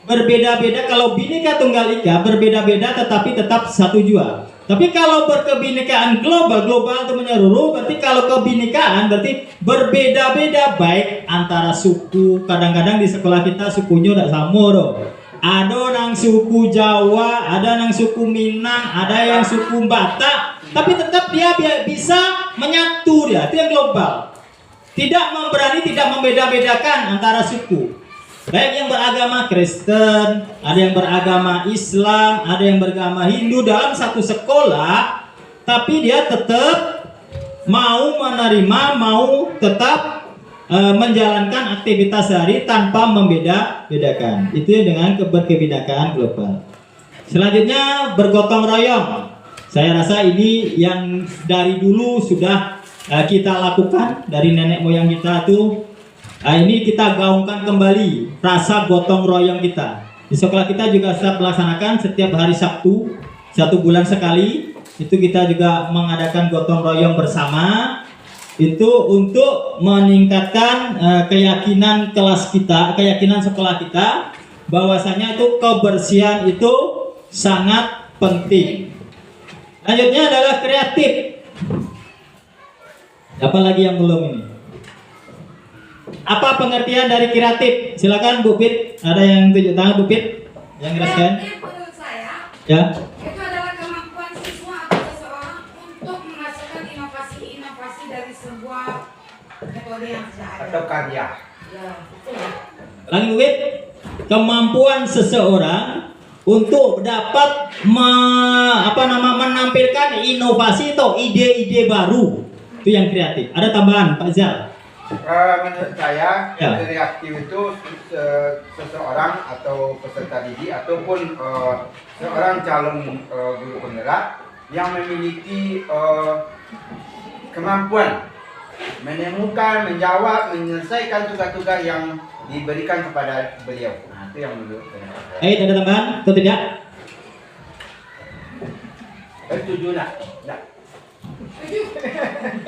Berbeda-beda, kalau Bhinneka Tunggal Ika berbeda-beda tetapi tetap satu jua. Tapi kalau berkebinekaan global itu menyeluruh, berarti kalau kebinekaan berarti berbeda-beda, baik antara suku. Kadang-kadang di sekolah kita sukunya udah sama dong. Ada nang suku Jawa, ada nang suku Minang, ada yang suku Batak, tapi tetap dia bisa menyatu dia, itu yang global. Tidak memberani, tidak membeda-bedakan antara suku. Baik yang beragama Kristen, ada yang beragama Islam, ada yang beragama Hindu dalam satu sekolah, tapi dia tetap mau menerima, mau tetap menjalankan aktivitas sehari tanpa membeda-bedakan. Itu dengan keberkebinekaan global. Selanjutnya bergotong royong. Saya rasa ini yang dari dulu sudah kita lakukan dari nenek moyang kita tuh. Ini kita gaungkan kembali rasa gotong royong kita. Di sekolah kita juga sedang melaksanakan setiap hari Sabtu, 1 bulan sekali. Itu kita juga mengadakan gotong royong bersama. Itu untuk meningkatkan keyakinan kelas kita, keyakinan sekolah kita, bahwasanya itu kebersihan itu sangat penting. Lanjutnya adalah kreatif. Apa lagi yang belum ini? Apa pengertian dari kreatif? Silakan Bu Pit. Ada yang tunjuk tangan Bu Pit? Yang jelaskan? Kreatif menurut saya Ya. itu adalah kemampuan siswa atau seseorang untuk menghasilkan inovasi-inovasi dari sebuah metode yang sudah ada. Atau karya. Ya, betul. Lagi Bu Pit. Kemampuan seseorang untuk dapat menampilkan inovasi atau ide-ide baru. Itu yang kreatif. Ada tambahan Pak Zal? Menurut saya Ya. kreatif itu seseorang atau peserta didik ataupun seorang calon guru penggerak yang memiliki kemampuan menemukan, menjawab, menyelesaikan tugas-tugas yang diberikan kepada beliau. Nah, itu yang menurut saya. Ada tambahan atau tidak? Setuju nak? Tidak.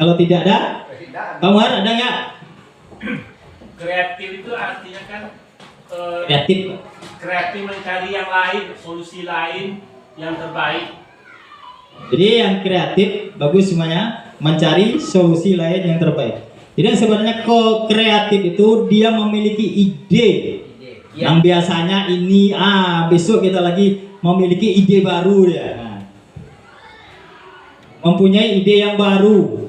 Kalau tidak ada, Tidak. Pak Muhar ada nggak? Kreatif itu artinya kan Kreatif. kreatif mencari yang lain, solusi lain yang terbaik. Jadi yang kreatif bagus semuanya, mencari solusi lain yang terbaik. Jadi sebenarnya kreatif itu dia memiliki ide. Yang biasanya ini besok kita lagi memiliki ide baru ya. Nah. Mempunyai ide yang baru,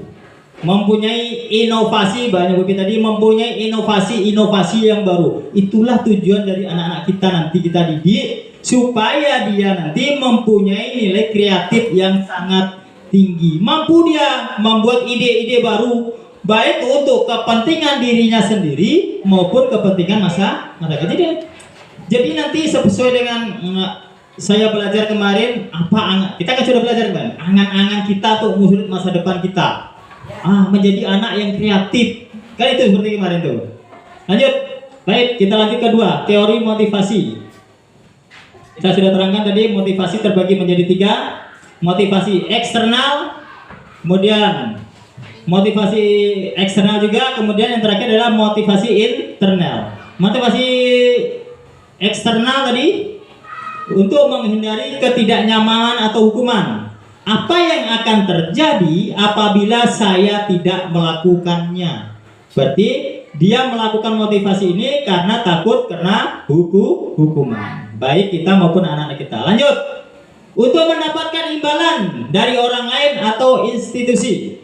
mempunyai inovasi, banyak bukti tadi mempunyai inovasi yang baru. Itulah tujuan dari anak-anak kita nanti kita didik supaya dia nanti mempunyai nilai kreatif yang sangat tinggi. Mampu dia membuat ide-ide baru baik untuk kepentingan dirinya sendiri maupun kepentingan masyarakat. Jadi nanti sesuai dengan saya belajar kemarin kita kan sudah belajar kan angan-angan kita untuk mewujud masa depan kita. Menjadi anak yang kreatif. Kan itu seperti kemarin tuh. Lanjut. Baik, kita lanjut kedua, teori motivasi. Kita sudah terangkan tadi motivasi terbagi menjadi 3. Motivasi eksternal, kemudian motivasi eksternal juga, kemudian yang terakhir adalah motivasi internal. Motivasi eksternal tadi untuk menghindari ketidaknyamanan atau hukuman. Apa yang akan terjadi apabila saya tidak melakukannya? Berarti dia melakukan motivasi ini karena takut kena hukuman. Baik kita maupun anak-anak kita. Lanjut. Untuk mendapatkan imbalan dari orang lain atau institusi.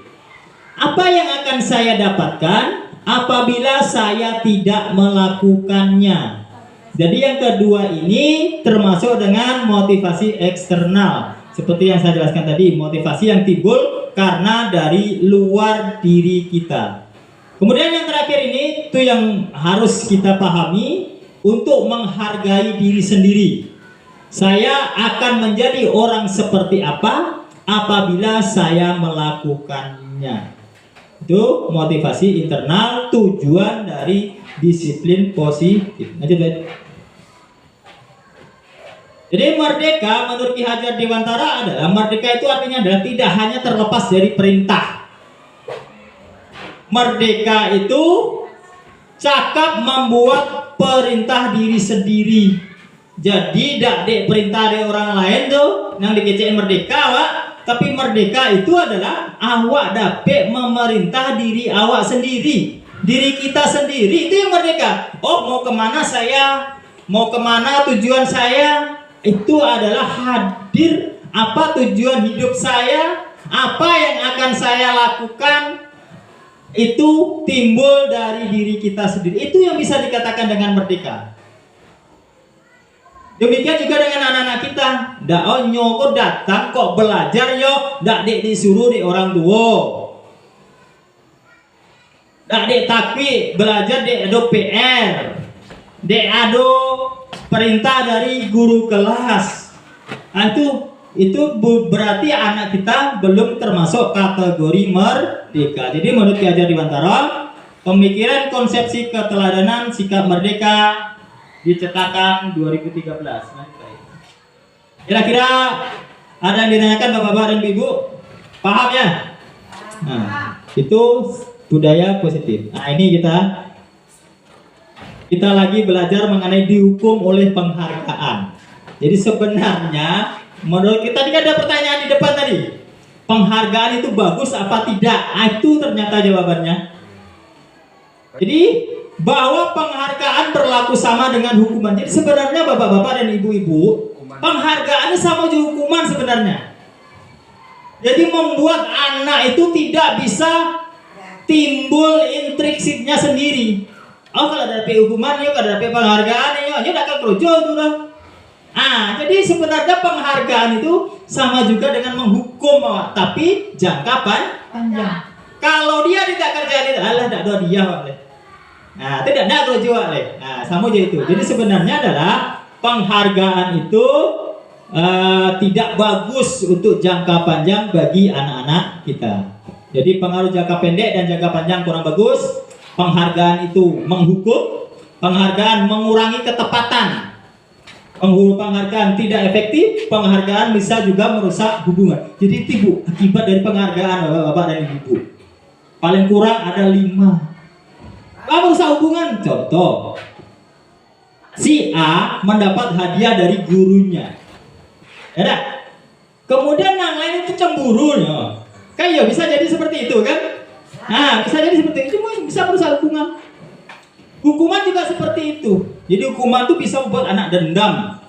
Apa yang akan saya dapatkan apabila saya tidak melakukannya? Jadi yang kedua ini termasuk dengan motivasi eksternal. Seperti yang saya jelaskan tadi, motivasi yang timbul karena dari luar diri kita. Kemudian yang terakhir ini itu yang harus kita pahami untuk menghargai diri sendiri. Saya akan menjadi orang seperti apa apabila saya melakukannya. Itu motivasi internal, tujuan dari disiplin positif. Lanjut. Jadi merdeka menurut Ki Hajar Dewantara adalah merdeka itu artinya adalah tidak hanya terlepas dari perintah. Merdeka itu cakap membuat perintah diri sendiri. Jadi dak dek perintah dari orang lain tuh yang dikecewain merdeka awak. Tapi merdeka itu adalah awak dapat memerintah diri awak sendiri, diri kita sendiri, itu yang merdeka. Oh, mau kemana saya, mau kemana tujuan saya, itu adalah hadir apa tujuan hidup saya, apa yang akan saya lakukan, itu timbul dari diri kita sendiri. Itu yang bisa dikatakan dengan merdeka. Demikian juga dengan anak-anak kita. Ndak nyokor datang kok belajar yo, ndak dek disuruh di orang tua. Ndak dek tapi belajar dek ado PR. Dek ado perintah dari guru kelas. Nah, itu berarti anak kita belum termasuk kategori merdeka. Jadi menurut Ki Hajar Dewantara, pemikiran konsepsi keteladanan sikap merdeka dicetakan 2013. Kira-kira ada yang ditanyakan Bapak-bapak dan Ibu? Paham ya? Nah, itu budaya positif. Nah, ini kita lagi belajar mengenai dihukum oleh penghargaan. Jadi sebenarnya menurut kita tadi ada pertanyaan di depan tadi. Penghargaan itu bagus apa tidak? Nah, itu ternyata jawabannya. Jadi bahwa penghargaan berlaku sama dengan hukuman. Jadi sebenarnya bapak-bapak dan ibu-ibu, penghargaan itu sama juga hukuman sebenarnya. Jadi membuat anak itu tidak bisa timbul intrinsiknya sendiri. Oh, kalau ada hukuman, yuk kalau ada penghargaan, yuk akan kerujo tuh lah. Ah, jadi sebenarnya penghargaan itu sama juga dengan menghukum, tapi jangka panjang. Kalau dia tidak kerja, Allah tidak ada dia, nah, tidak ada kerujuan, nah, sama aja itu. Jadi sebenarnya adalah penghargaan itu tidak bagus untuk jangka panjang bagi anak-anak kita. Jadi pengaruh jangka pendek dan jangka panjang kurang bagus. Penghargaan itu menghukum, penghargaan mengurangi ketepatan, penghargaan tidak efektif, penghargaan bisa juga merusak hubungan. Jadi itu akibat dari penghargaan bapak-bapak dan ibu. Paling kurang ada 5. Merusak hubungan. Contoh, si A mendapat hadiah dari gurunya, ya. Kemudian yang lain itu cemburu, kan ya bisa jadi seperti itu kan? Nah, bisa jadi seperti itu, bisa merusak hubungan. Hukuman juga seperti itu. Jadi hukuman itu bisa membuat anak dendam.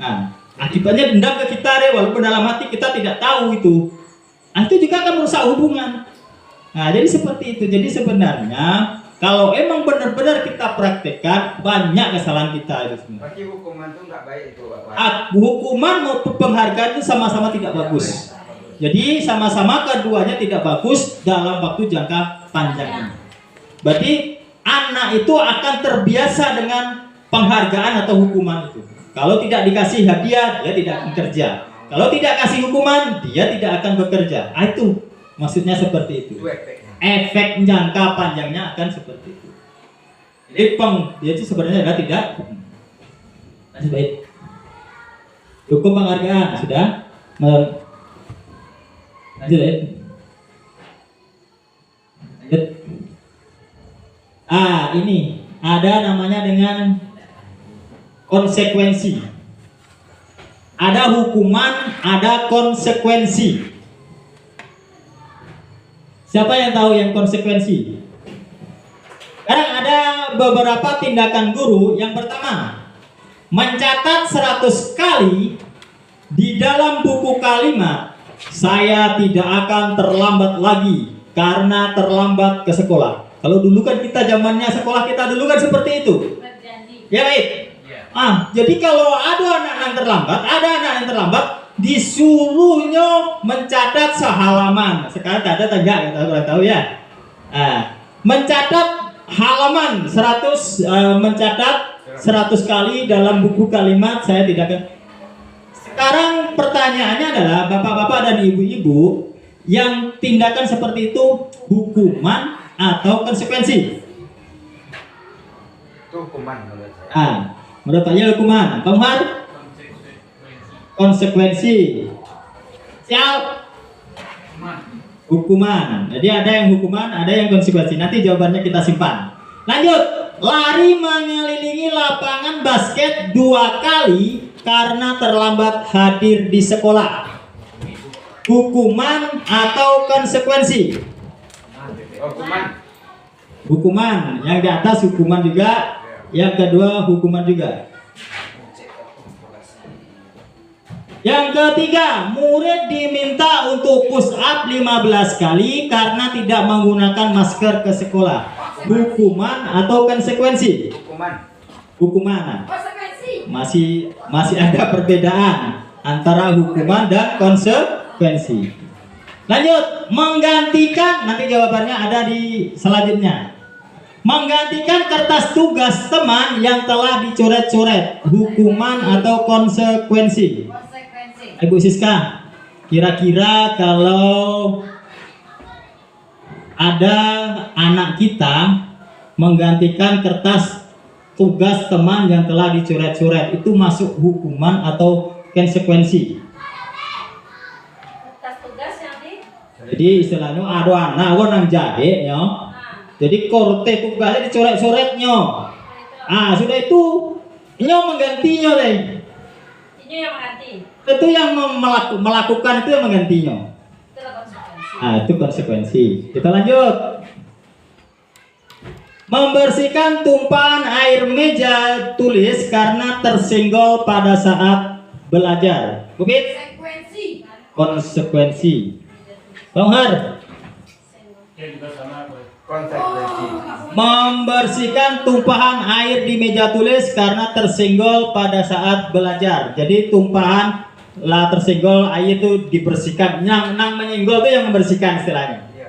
Nah, akibatnya dendam ke kita, walaupun dalam hati kita tidak tahu itu. Nah, itu juga akan merusak hubungan. Nah, jadi seperti itu. Jadi sebenarnya kalau emang benar-benar kita praktekkan, banyak kesalahan kita itu semua. Berarti hukuman itu nggak baik itu, Bapak? Hukuman maupun penghargaan itu sama-sama tidak bagus. Jadi sama-sama keduanya tidak bagus dalam waktu jangka panjang. Berarti anak itu akan terbiasa dengan penghargaan atau hukuman itu. Kalau tidak dikasih hadiah, dia tidak akan kerja. Kalau tidak kasih hukuman, dia tidak akan bekerja. Itu maksudnya seperti itu. Efek jangka panjangnya akan seperti itu. Jadi sebenarnya adalah tidak. Masih baik. Hukum penghargaan sudah. Lanjut ya. Lanjut. Ini ada namanya dengan konsekuensi. Ada hukuman, ada konsekuensi. Siapa yang tahu yang konsekuensi? Sekarang ada beberapa tindakan guru. Yang pertama, mencatat 100 kali di dalam buku kalimat, saya tidak akan terlambat lagi karena terlambat ke sekolah. Kalau dulu kan kita zamannya sekolah kita dulu kan seperti itu. Ya baik. Jadi kalau ada anak yang terlambat, disuruhnya mencatat sehalaman. Sekarang ada tangga, kita tahu ya. Mencatat halaman 100, mencatat 100 kali dalam buku kalimat saya tidak akan. Sekarang pertanyaannya adalah bapak-bapak dan ibu-ibu, yang tindakan seperti itu hukuman atau konsekuensi? Itu hukuman menurut saya. Menurut saya hukuman. Kamu har? konsekuensi. Siap? Hukuman. Jadi ada yang hukuman, ada yang konsekuensi. Nanti jawabannya kita simpan. Lanjut. Lari mengelilingi lapangan basket 2 kali karena terlambat hadir di sekolah. Hukuman atau konsekuensi? Hukuman. Hukuman. Yang di atas hukuman juga. Yang kedua hukuman juga. Yang ketiga, murid diminta untuk push up 15 kali karena tidak menggunakan masker ke sekolah. Hukuman atau konsekuensi? Hukuman. Hukuman. Konsekuensi. Masih ada perbedaan antara hukuman dan konsekuensi. Lanjut, menggantikan, nanti jawabannya ada di selanjutnya. Menggantikan kertas tugas teman yang telah dicoret-coret, hukuman atau konsekuensi? Konsekuensi. Ibu Siska, kira-kira kalau ada anak kita menggantikan kertas tugas teman yang telah dicoret-coret, itu masuk hukuman atau konsekuensi? Kertas tugas yang di. Jadi istilahnya ada anak nang jahe ya. Jadi korte tugasnya dicoret-coretnya. Sudah itu nyo menggantinya deh. Ini yang mengganti. Itu yang melakukan itu yang menggantinya. Itulah konsekuensi. Itu konsekuensi. Kita lanjut. Membersihkan tumpahan air meja tulis karena tersenggol pada saat belajar. Bukit? Konsekuensi. Konsekuensi. Tonghar. Oke, juga sama aku. Konsekuensi. Membersihkan tumpahan air di meja tulis karena tersenggol pada saat belajar. Jadi tumpahan lah tersenggol air itu dibersihkan. Yang menyenggol itu yang membersihkan istilahnya. Iya.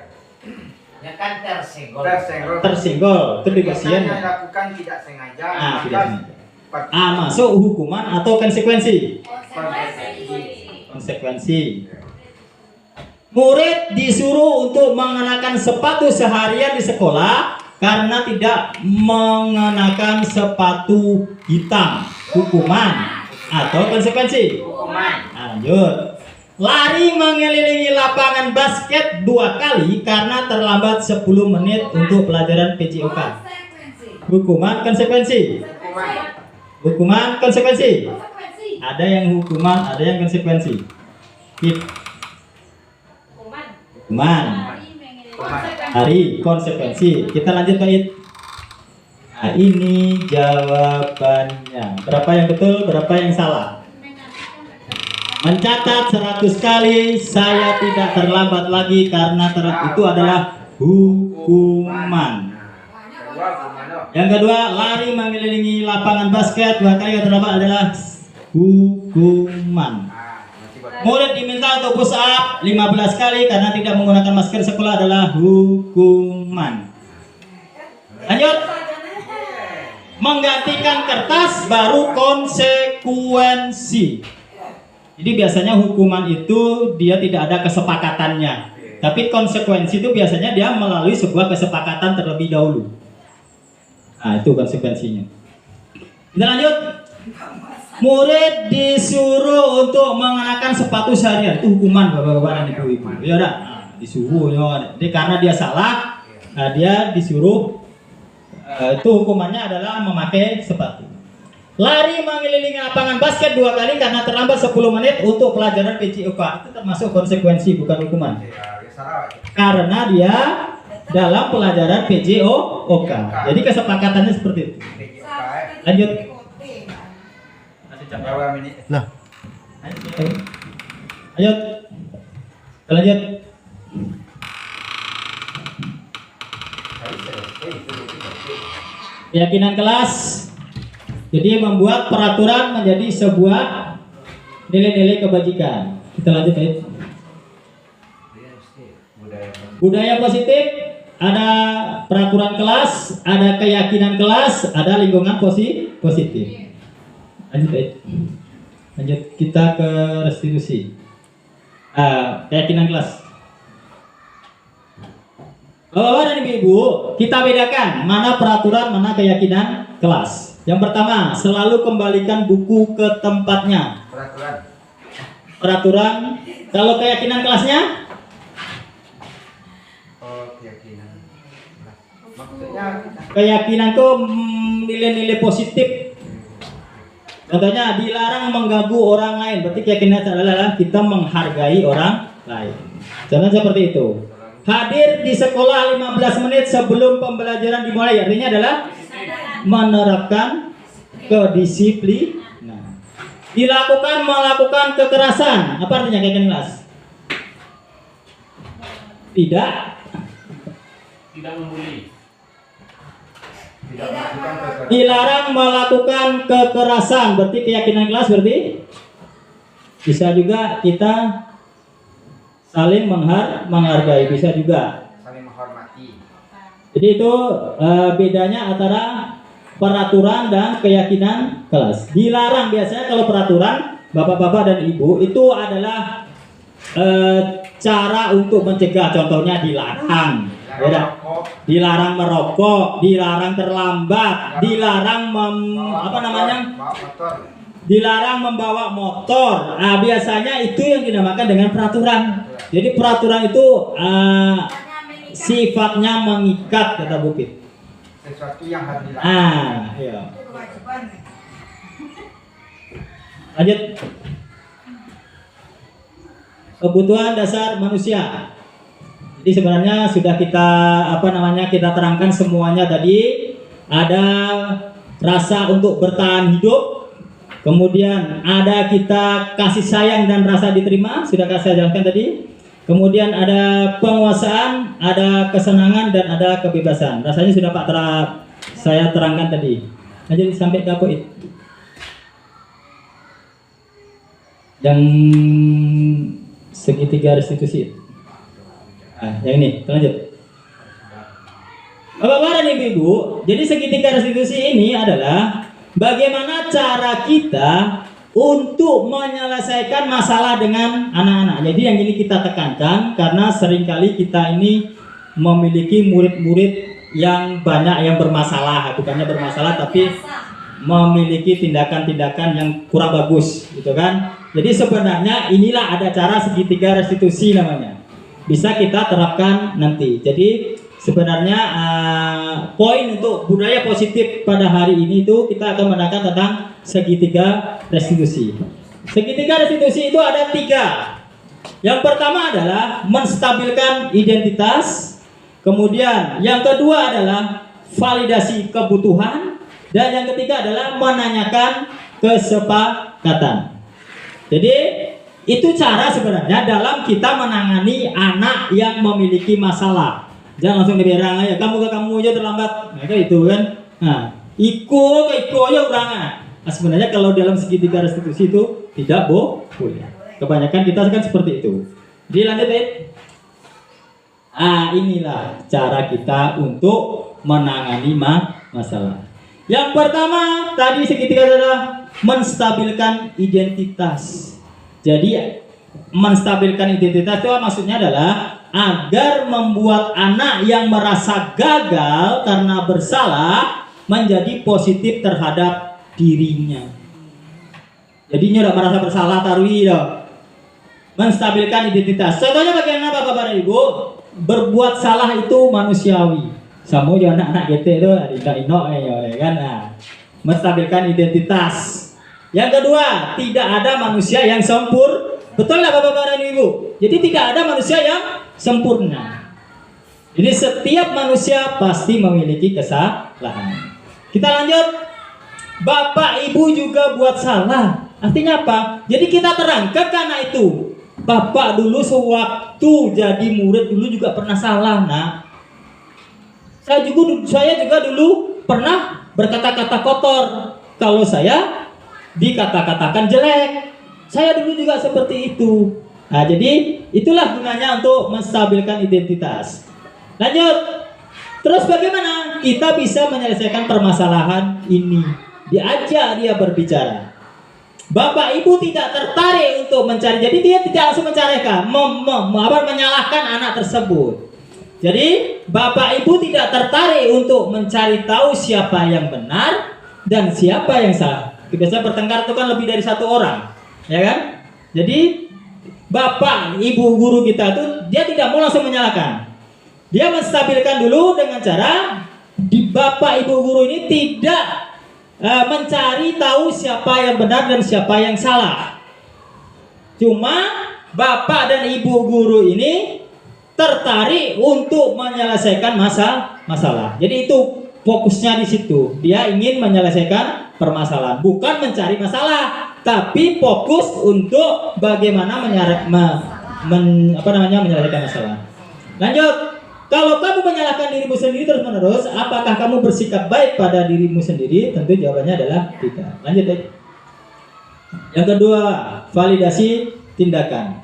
Ya kan tersenggol. Tersenggol itu dibersihkan. Yang dilakukan tidak sengaja. Tidak sengaja. Masuk hukuman atau konsekuensi? Konsekuensi. Murid disuruh untuk mengenakan sepatu seharian di sekolah karena tidak mengenakan sepatu hitam. Hukuman atau konsekuensi? Hukuman. Lanjut. Lari mengelilingi lapangan basket 2 kali karena terlambat 10 menit untuk pelajaran PJOK. Konsekuensi. Hukuman, konsekuensi? Hukuman. Hukuman, konsekuensi? Konsekuensi. Ada yang hukuman, ada yang konsekuensi. Hukuman. Hari konsekuensi. Kita lanjut Pak Id. Nah, ini jawabannya. Berapa yang betul, berapa yang salah? Mencatat 100 kali. Saya tidak terlambat lagi karena itu adalah hukuman. Kedua, hukuman. Yang kedua, lari mengelilingi lapangan basket 2 kali yang terlambat adalah hukuman. Murid diminta untuk push up 15 kali karena tidak menggunakan masker sekolah adalah hukuman. Lanjut. Menggantikan kertas baru konsekuensi. Jadi biasanya hukuman itu dia tidak ada kesepakatannya. Tapi konsekuensi itu biasanya dia melalui sebuah kesepakatan terlebih dahulu. Nah, itu konsekuensinya. Kita lanjut. Murid disuruh untuk mengenakan sepatu seharian. Itu hukuman bapak-bapak dan ibu-ibu. Ya udah, disuruh ya. Jadi karena dia salah, dia disuruh. Itu hukumannya adalah memakai sepatu. Lari mengelilingi lapangan basket 2 kali karena terlambat 10 menit untuk pelajaran PJOK. Itu termasuk konsekuensi, bukan hukuman. Karena dia dalam pelajaran PJOK. Jadi kesepakatannya seperti itu. Lanjut. Nah, Lanjut. Lanjut. Keyakinan kelas. Jadi membuat peraturan menjadi sebuah nilai-nilai kebajikan. Kita lanjut ya. Budaya positif, ada peraturan kelas, ada keyakinan kelas, ada lingkungan positif. Lanjut ya. Lanjut kita ke restitusi. Keyakinan kelas. Bapak dan ibu, kita bedakan mana peraturan, mana keyakinan kelas. Yang pertama, selalu kembalikan buku ke tempatnya. Peraturan. peraturan. Kalau keyakinan kelasnya? Oh, keyakinan. Maksudnya Keyakinan itu nilai-nilai positif. Contohnya dilarang mengganggu orang lain. Berarti keyakinan adalah kita menghargai orang lain. Contohnya seperti itu. Hadir di sekolah 15 menit sebelum pembelajaran dimulai. Artinya adalah menerapkan kedisiplinan. Melakukan kekerasan. Apa artinya keyakinan kelas? Tidak membuli. tidak melakukan kekerasan. Dilarang melakukan kekerasan. Berarti keyakinan kelas berarti bisa juga kita saling menghargai, bisa juga. Saling menghormati. Jadi itu bedanya antara peraturan dan keyakinan kelas. Dilarang biasanya kalau peraturan bapak-bapak dan ibu itu adalah cara untuk mencegah. Contohnya dilarang, dilarang merokok, dilarang terlambat, dilarang dilarang membawa motor. Nah, biasanya itu yang dinamakan dengan peraturan. Jadi peraturan itu sifatnya mengikat, kata Bukit. Sesuatu yang harus dilakukan. Iya. Itu kewajiban. Lanjut. Kebutuhan dasar manusia. Jadi sebenarnya sudah kita terangkan semuanya tadi. Ada rasa untuk bertahan hidup. Kemudian ada kita kasih sayang dan rasa diterima, sudah saya jelaskan tadi. Kemudian ada penguasaan, ada kesenangan dan ada kebebasan. Rasanya sudah saya terangkan tadi. Lanjut sampai ke poin. Yang segitiga restitusi. Yang ini, lanjut. Bapak-bapak dan ibu-ibu, jadi segitiga restitusi ini adalah bagaimana cara kita untuk menyelesaikan masalah dengan anak-anak. Jadi yang ini kita tekankan karena seringkali kita ini memiliki murid-murid yang banyak yang bermasalah, bukannya bermasalah tapi memiliki tindakan-tindakan yang kurang bagus, gitu kan? Jadi sebenarnya inilah ada cara segitiga restitusi namanya. Bisa kita terapkan nanti. Jadi sebenarnya poin untuk budaya positif pada hari ini itu kita akan menekan tentang segitiga restitusi. Segitiga restitusi itu ada 3. Yang pertama adalah menstabilkan identitas. Kemudian yang kedua adalah validasi kebutuhan. Dan yang ketiga adalah menanyakan kesepakatan. Jadi itu cara sebenarnya dalam kita menangani anak yang memiliki masalah. Jangan langsung diberang aja, kamu aja terlambat. Nah, itu kan. Nah, iko aja urangan. Nah, sebenarnya kalau dalam segitiga restitusi itu tidak boleh. Kebanyakan kita kan seperti itu. Dilanjutin. Inilah cara kita untuk menangani masalah. Yang pertama tadi segitiga adalah menstabilkan identitas. Jadi menstabilkan identitas itu maksudnya adalah agar membuat anak yang merasa gagal karena bersalah menjadi positif terhadap dirinya. Jadinya udah merasa bersalah tarui dong. Menstabilkan identitas. Contohnya bagaimana Bapak dan Ibu? Berbuat salah itu manusiawi. Sama juga anak-anak gitu itu ya kan. Nah, menstabilkan identitas. Yang kedua, tidak ada manusia yang sempurna. Betul nggak Bapak dan Ibu? Jadi tidak ada manusia yang sempurna. Jadi setiap manusia pasti memiliki kesalahan. Kita lanjut. Bapak Ibu juga buat salah. Artinya apa? Jadi kita terangkan karena itu. Bapak dulu sewaktu jadi murid dulu juga pernah salah, nak. Saya juga dulu pernah berkata-kata kotor. Kalau saya dikata-katakan jelek. Saya dulu juga seperti itu. Nah, jadi itulah gunanya untuk menstabilkan identitas. Lanjut. Terus bagaimana kita bisa menyelesaikan permasalahan ini? Diajak dia berbicara. Bapak Ibu tidak tertarik untuk mencari. Jadi dia tidak langsung mencarikan, menyalahkan anak tersebut. Jadi Bapak Ibu tidak tertarik untuk mencari tahu siapa yang benar dan siapa yang salah. Biasanya bertengkar itu kan lebih dari satu orang, ya kan? Jadi bapak ibu guru kita tuh dia tidak mau langsung menyalahkan. Dia menstabilkan dulu dengan cara di bapak ibu guru ini tidak mencari tahu siapa yang benar dan siapa yang salah. Cuma bapak dan ibu guru ini tertarik untuk menyelesaikan masalah. Jadi itu fokusnya di situ. Dia ingin menyelesaikan permasalahan, bukan mencari masalah, tapi fokus untuk bagaimana menyelesaikan masalah. Lanjut. Kalau kamu menyalahkan dirimu sendiri terus-menerus, apakah kamu bersikap baik pada dirimu sendiri? Tentu jawabannya adalah tidak. Lanjut aja. Yang kedua, validasi tindakan.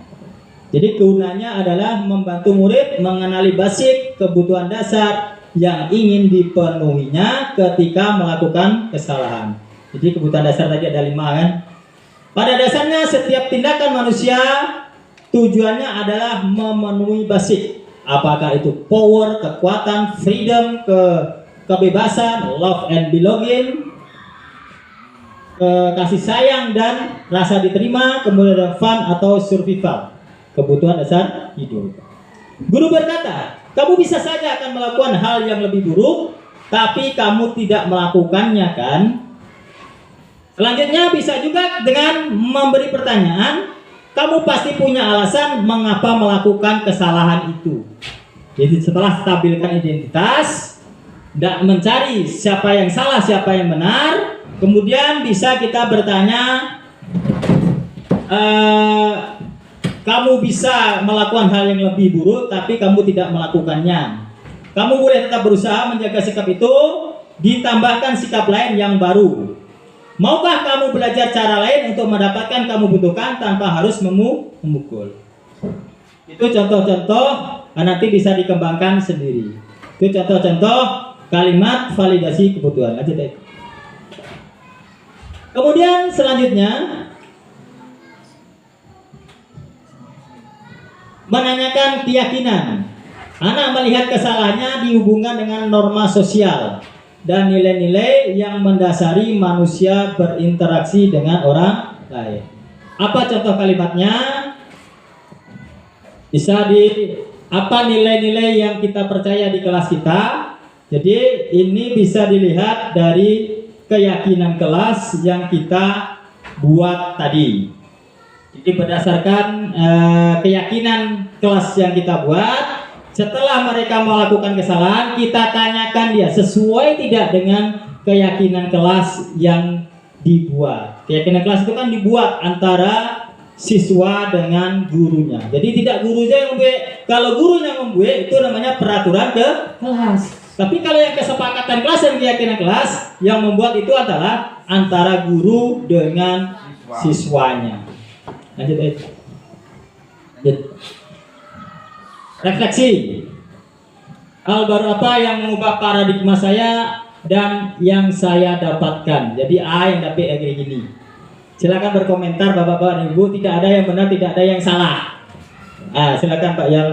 Jadi gunanya adalah membantu murid mengenali basic kebutuhan dasar yang ingin dipenuhinya ketika melakukan kesalahan. Jadi kebutuhan dasar tadi ada 5 kan. Pada dasarnya setiap tindakan manusia tujuannya adalah memenuhi basic. Apakah itu power, kekuatan, freedom, kebebasan, love and belonging, kasih sayang dan rasa diterima, kemudian ada fun atau survival, kebutuhan dasar hidup. Guru berkata, kamu bisa saja akan melakukan hal yang lebih buruk, tapi kamu tidak melakukannya kan? Selanjutnya bisa juga dengan memberi pertanyaan. Kamu pasti punya alasan mengapa melakukan kesalahan itu. Jadi setelah stabilkan identitas dan mencari siapa yang salah, siapa yang benar, kemudian bisa kita bertanya, kamu bisa melakukan hal yang lebih buruk, tapi kamu tidak melakukannya. Kamu boleh tetap berusaha menjaga sikap itu, ditambahkan sikap lain yang baru. Maukah kamu belajar cara lain untuk mendapatkan kamu butuhkan tanpa harus memukul? Itu contoh-contoh, nanti bisa dikembangkan sendiri. Itu contoh-contoh kalimat validasi kebutuhan. Lanjut deh. Kemudian selanjutnya menanyakan keyakinan. Anak melihat kesalahannya dihubungkan dengan norma sosial dan nilai-nilai yang mendasari manusia berinteraksi dengan orang lain. Apa contoh kalimatnya? Bisa apa nilai-nilai yang kita percaya di kelas kita. Jadi ini bisa dilihat dari keyakinan kelas yang kita buat tadi. Jadi berdasarkan keyakinan kelas yang kita buat, setelah mereka melakukan kesalahan, kita tanyakan dia sesuai tidak dengan keyakinan kelas yang dibuat. Keyakinan kelas itu kan dibuat antara siswa dengan gurunya. Jadi tidak gurunya yang membuat. Kalau gurunya membuat itu namanya peraturan ke kelas. Tapi kalau yang kesepakatan kelas dan keyakinan kelas yang membuat itu adalah antara guru dengan siswanya. Lanjut. Refleksi. Hal baru apa yang mengubah paradigma saya dan yang saya dapatkan? Jadi A yang dapat kayak gini. Silakan berkomentar Bapak-bapak dan Ibu. Tidak ada yang benar, tidak ada yang salah. Silakan Pak Yal.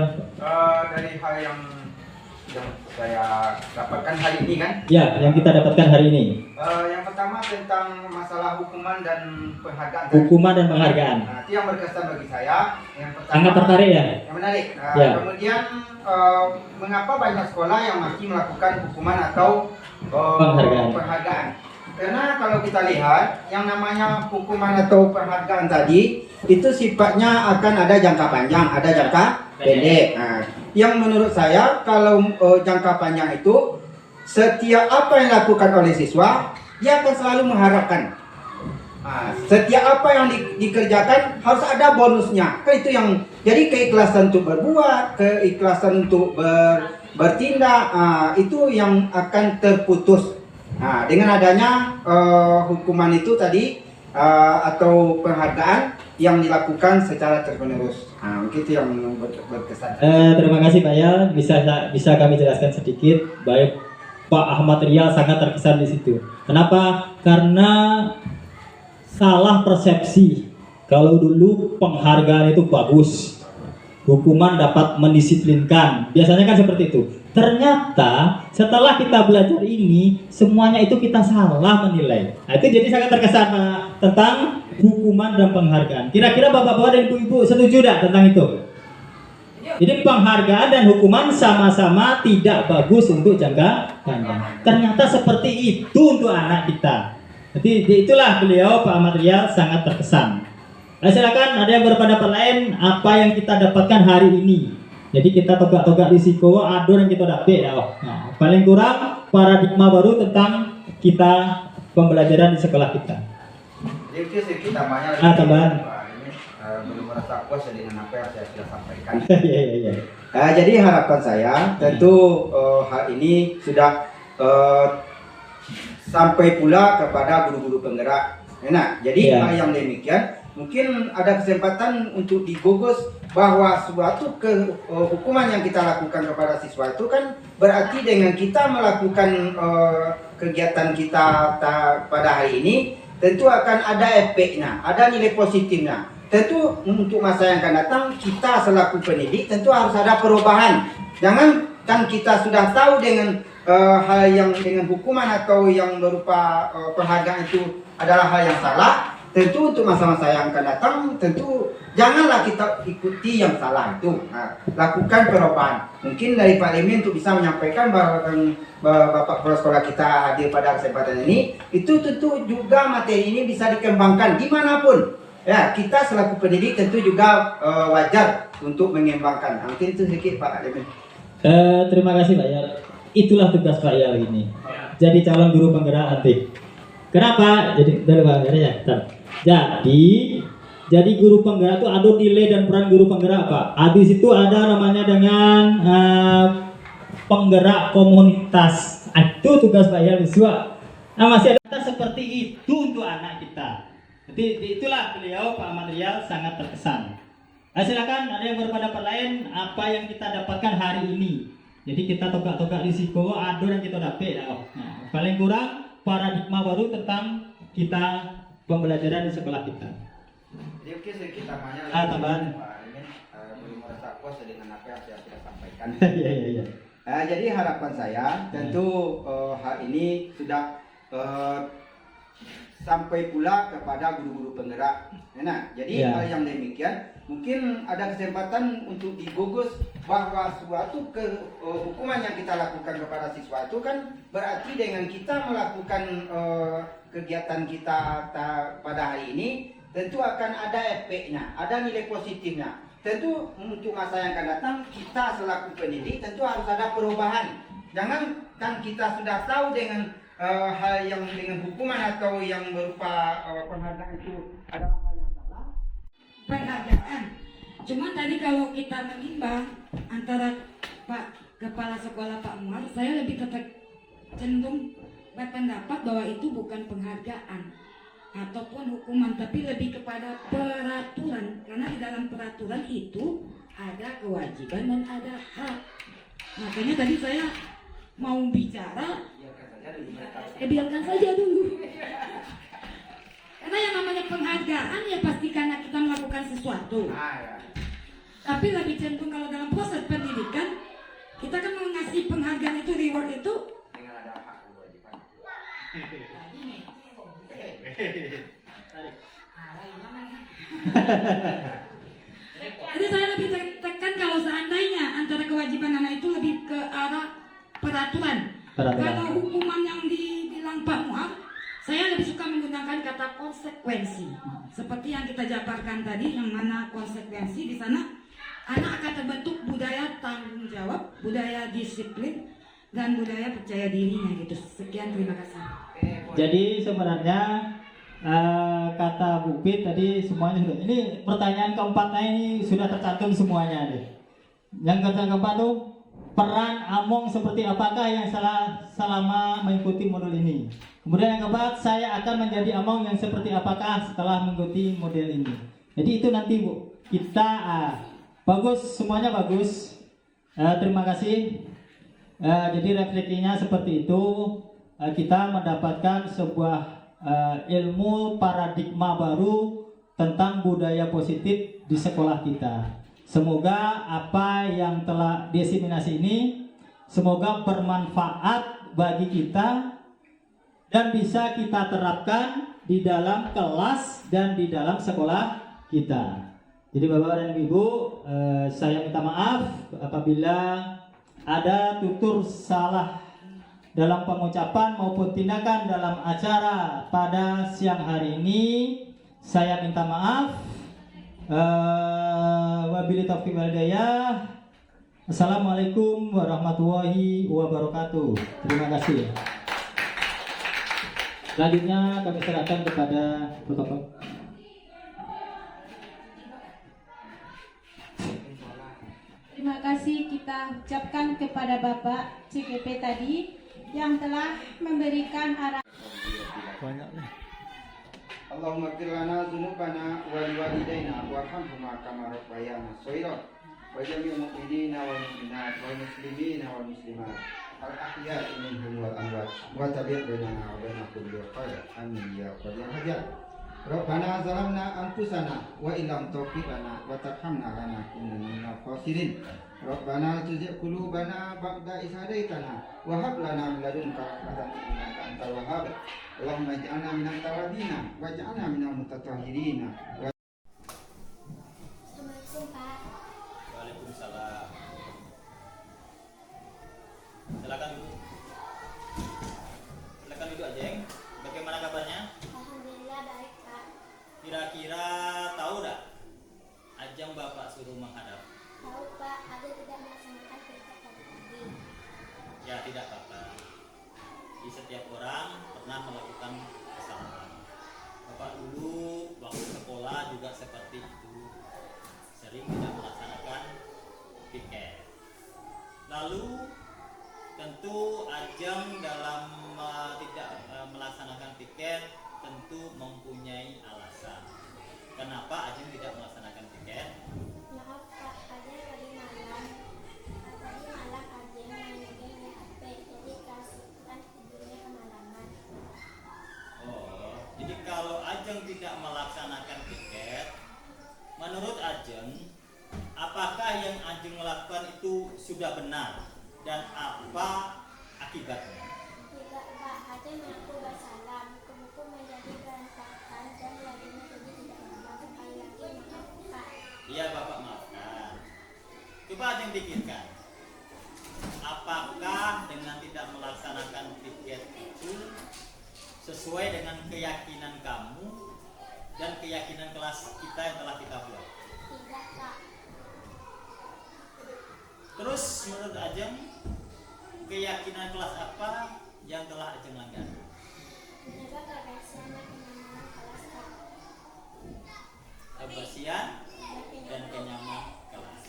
Dari hal yang saya dapatkan hari ini kan? Ya, yang kita dapatkan hari ini. Yang pertama tentang masalah hukuman dan penghargaan. Hukuman dan penghargaan. Nah, itu yang berkesan bagi saya. Yang pertama, sangat tertarik ya? Yang menarik. Ya. Kemudian mengapa banyak sekolah yang masih melakukan hukuman atau penghargaan? Karena kalau kita lihat yang namanya hukuman atau penghargaan tadi itu sifatnya akan ada jangka panjang, ada jangka pendek. Nah, yang menurut saya kalau jangka panjang itu setiap apa yang dilakukan oleh siswa dia akan selalu mengharapkan. Nah, setiap apa yang dikerjakan harus ada bonusnya. Kan itu yang jadi keikhlasan untuk berbuat, keikhlasan untuk bertindak, itu yang akan terputus. Nah, dengan adanya hukuman itu tadi atau penghargaan yang dilakukan secara terus-menerus. Nah, mungkin itu yang berkesan. Terima kasih Pak Yal, bisa kami jelaskan sedikit. Baik, Pak Ahmad Rial sangat terkesan di situ. Kenapa? Karena salah persepsi. Kalau dulu penghargaan itu bagus, hukuman dapat mendisiplinkan. Biasanya kan seperti itu. Ternyata setelah kita belajar ini, semuanya itu kita salah menilai. Nah, itu jadi sangat terkesan tentang hukuman dan penghargaan. Kira-kira bapak-bapak dan ibu-ibu setuju tidak tentang itu? Jadi penghargaan dan hukuman sama-sama tidak bagus untuk jangka panjang. Ternyata seperti itu untuk anak kita. Jadi itulah beliau Pak Ahmad Riyal sangat terkesan. Nah, silakan ada yang berpendapat lain apa yang kita dapatkan hari ini. Jadi kita togak-togak risiko, ado yang kita dapat. Nah, paling kurang paradigma baru tentang kita pembelajaran di sekolah kita. Jadi sedikit tambahan. Tambahan. Belum merasa puas dengan apa yang saya sudah sampaikan. Iya. Jadi harapan saya tentu hal ini sudah sampai pula kepada guru-guru penggerak. Nah, jadi hal yang demikian mungkin ada kesempatan untuk digugus bahwa suatu hukuman yang kita lakukan kepada siswa itu kan berarti dengan kita melakukan kegiatan kita pada hari ini tentu akan ada efeknya, ada nilai positifnya. Tentu untuk masa yang akan datang kita selaku pendidik tentu harus ada perubahan. Jangan kan kita sudah tahu dengan hal yang dengan hukuman atau yang berupa penghargaan itu adalah hal yang salah. Tentu untuk masa-masa yang akan datang tentu janganlah kita ikuti yang salah itu. Nah, lakukan perubahan. Mungkin dari Pak Limin untuk bisa menyampaikan bahwa Bapak Kepala Sekolah kita hadir pada kesempatan ini, itu tentu juga materi ini bisa dikembangkan dimanapun. Ya, kita selaku pendidik tentu juga wajar untuk mengembangkan. Mungkin itu sedikit Pak Limin. Terima kasih Pak Yal. Itulah tugas Pak Yal ini. Jadi calon guru penggerak nanti. Kenapa? Jadi dari Pak Yal ya. Jadi guru penggerak itu ada nilai dan peran guru penggerak Pak. Di situ ada namanya dengan penggerak komunitas. Itu tugas Pak Yal siswa. Nah, masih ada seperti itu untuk anak kita. Jadi itulah beliau Pak Ahmad Riyal sangat terkesan. Nah, silakan ada yang berpendapat lain apa yang kita dapatkan hari ini. Jadi kita togak-togak risiko, ado yang kita dapat. Nah, paling kurang paradigma baru tentang kita pembelajaran di sekolah kita. Jadi mungkin sedikit tambahan. Tambahan. Belum merasa puas dengan apa yang saya sudah sampaikan. Iya. Jadi harapan saya tentu hal ini sudah sampai pula kepada guru-guru penggerak. Nah, jadi hal yang demikian mungkin ada kesempatan untuk digugus bahwa suatu hukuman yang kita lakukan kepada siswa itu kan berarti dengan kita melakukan kegiatan kita pada hari ini tentu akan ada efeknya, ada nilai positifnya. Tentu untuk masa yang akan datang kita selaku pendidik tentu harus ada perubahan. Jangan kan kita sudah tahu dengan hal yang dengan hukuman atau yang berupa penghargaan itu adalah hal yang salah. Penghargaan. Cuma tadi kalau kita menimbang antara Pak Kepala Sekolah Pak Muar, saya lebih tetap cenderung berpendapat bahwa itu bukan penghargaan ataupun hukuman, tapi lebih kepada peraturan. Karena di dalam peraturan itu ada kewajiban dan ada hak. Makanya tadi saya mau bicara, biarkan saja dulu. Karena yang namanya penghargaan ya pasti karena kita melakukan sesuatu. Tapi lebih cenderung kalau dalam proses pendidikan kita kan mengasih penghargaan itu, reward itu Dengan ada hak kewajiban. Jadi saya lebih tekan kalau seandainya antara kewajiban anak itu lebih ke arah peraturan. Kalau hukuman yang dibilang Pak Muar, saya lebih suka menggunakan kata konsekuensi. Seperti yang kita jabarkan tadi, yang mana konsekuensi di sana anak akan terbentuk budaya tanggung jawab, budaya disiplin, dan budaya percaya dirinya gitu. Sekian, terima kasih. Jadi sebenarnya kata Bu Pit tadi semuanya sudah. Ini pertanyaan keempatnya ini sudah tercantum semuanya deh. Yang keempat tuh peran Among seperti apakah yang selama mengikuti modul ini. Kemudian yang keempat, saya akan menjadi Among yang seperti apakah setelah mengikuti model ini. Jadi itu nanti Bu, kita bagus, semuanya bagus. Terima kasih. Jadi refleksinya seperti itu. Kita mendapatkan sebuah ilmu paradigma baru tentang budaya positif di sekolah kita. Semoga apa yang telah diseminasi ini semoga bermanfaat bagi kita dan bisa kita terapkan di dalam kelas dan di dalam sekolah kita. Jadi Bapak dan Ibu, saya minta maaf apabila ada tutur salah dalam pengucapan maupun tindakan dalam acara pada siang hari ini. Saya minta maaf. Wabillahi taufiq wal hidayah. Assalamualaikum warahmatullahi wabarakatuh. Terima kasih. Selanjutnya kami serahkan kepada Bapak. Terima kasih kita ucapkan kepada Bapak CPP tadi yang telah memberikan arahan. Allahumma ighfir lana dzunubana wa liwalidayna warhamhuma kama rabbayana shaghira wa jami'il mu'minina wal mu'minat wal muslimina wal muslimat al ahya'i minhum wal amwat wa tabi' bainana wa baina kulli khair amin ya rabbal alamin. Rabbana zalamna anfusana wa illam taghfir lana wa tarhamna lanakunanna minal khasirin. Rabbana la tuzigh qulubana ba'da idh hadaitana wa hab lana min ladunka rahmatan innaka antal wahhab. Allahumma ij'alna minat tawabina waj'alna minal mutatahhirina. Assalamualaikum Pak. Waalaikumsalam. Silakan duduk. Silakan duduk Ajeng. Bagaimana kabarnya? Alhamdulillah baik Pak. Kira-kira tahu tak ajang Bapak suruh menghadap? Tahu Pak, ada tidak melaksanakan perintah tadi. Ya tidak apa-apa. Di setiap orang pernah melakukan kesalahan. Bapak dulu waktu sekolah juga seperti itu, sering tidak melaksanakan piket. Lalu tentu ajang dalam tidak melaksanakan piket tentu mempunyai alasan. Kenapa ajang tidak melaksanakan piket? Maaf Pak, ada tadi malam ada main-main HP, jadi kasihkan tidurnya kemalaman. Oh, jadi kalau Ajeng tidak melaksanakan piket, menurut Ajeng, apakah yang Ajeng lakukan itu sudah benar dan apa akibatnya? Tidak Pak, ada mengaku bersalah, buku-buku menjadi berantakan dan lainnya jadi tidak aman. Sekali lagi maaf Pak. Iya Bapak maafkan. Coba Ajeng pikirkan, apakah dengan tidak melaksanakan piket itu sesuai dengan keyakinan kamu dan keyakinan kelas kita yang telah kita buat? Tidak Pak. Terus menurut Ajeng, keyakinan kelas apa yang telah Ajeng langgar? Menjaga kebersihan dan kenyamanan kelas Pak. Kebersihan dan kenyamanan kelas.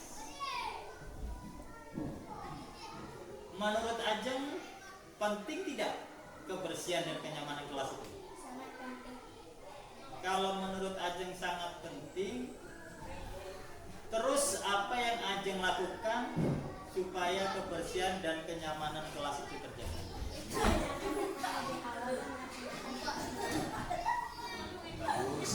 Menurut Ajeng, penting tidak kebersihan dan kenyamanan kelas itu? Sangat penting. Kalau menurut Ajeng sangat penting, terus apa yang Ajeng lakukan supaya kebersihan dan kenyamanan kelas itu terjaga? Bagus.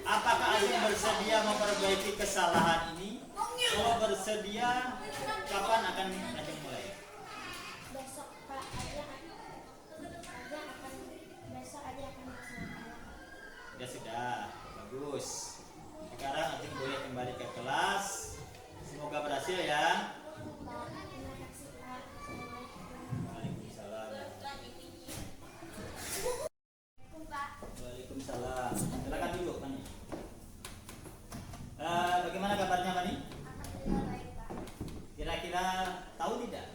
Apakah Ajeng bersedia memperbaiki kesalahan ini? Kalau bersedia, kapan akan Ajeng mulai? Besok Pak aja akan melaksanakannya. Ya sudah, bagus. Sekarang Ajeng boleh kembali ke kelas. Semoga berhasil ya. Pak, terima kasih Pak. Assalamualaikum. Waalaikumsalam. Pak. Waalaikumsalam. Silakan duduk, Mani. Bagaimana kabarnya, Mani? Alhamdulillah baik Pak. Kira-kira tahu tidak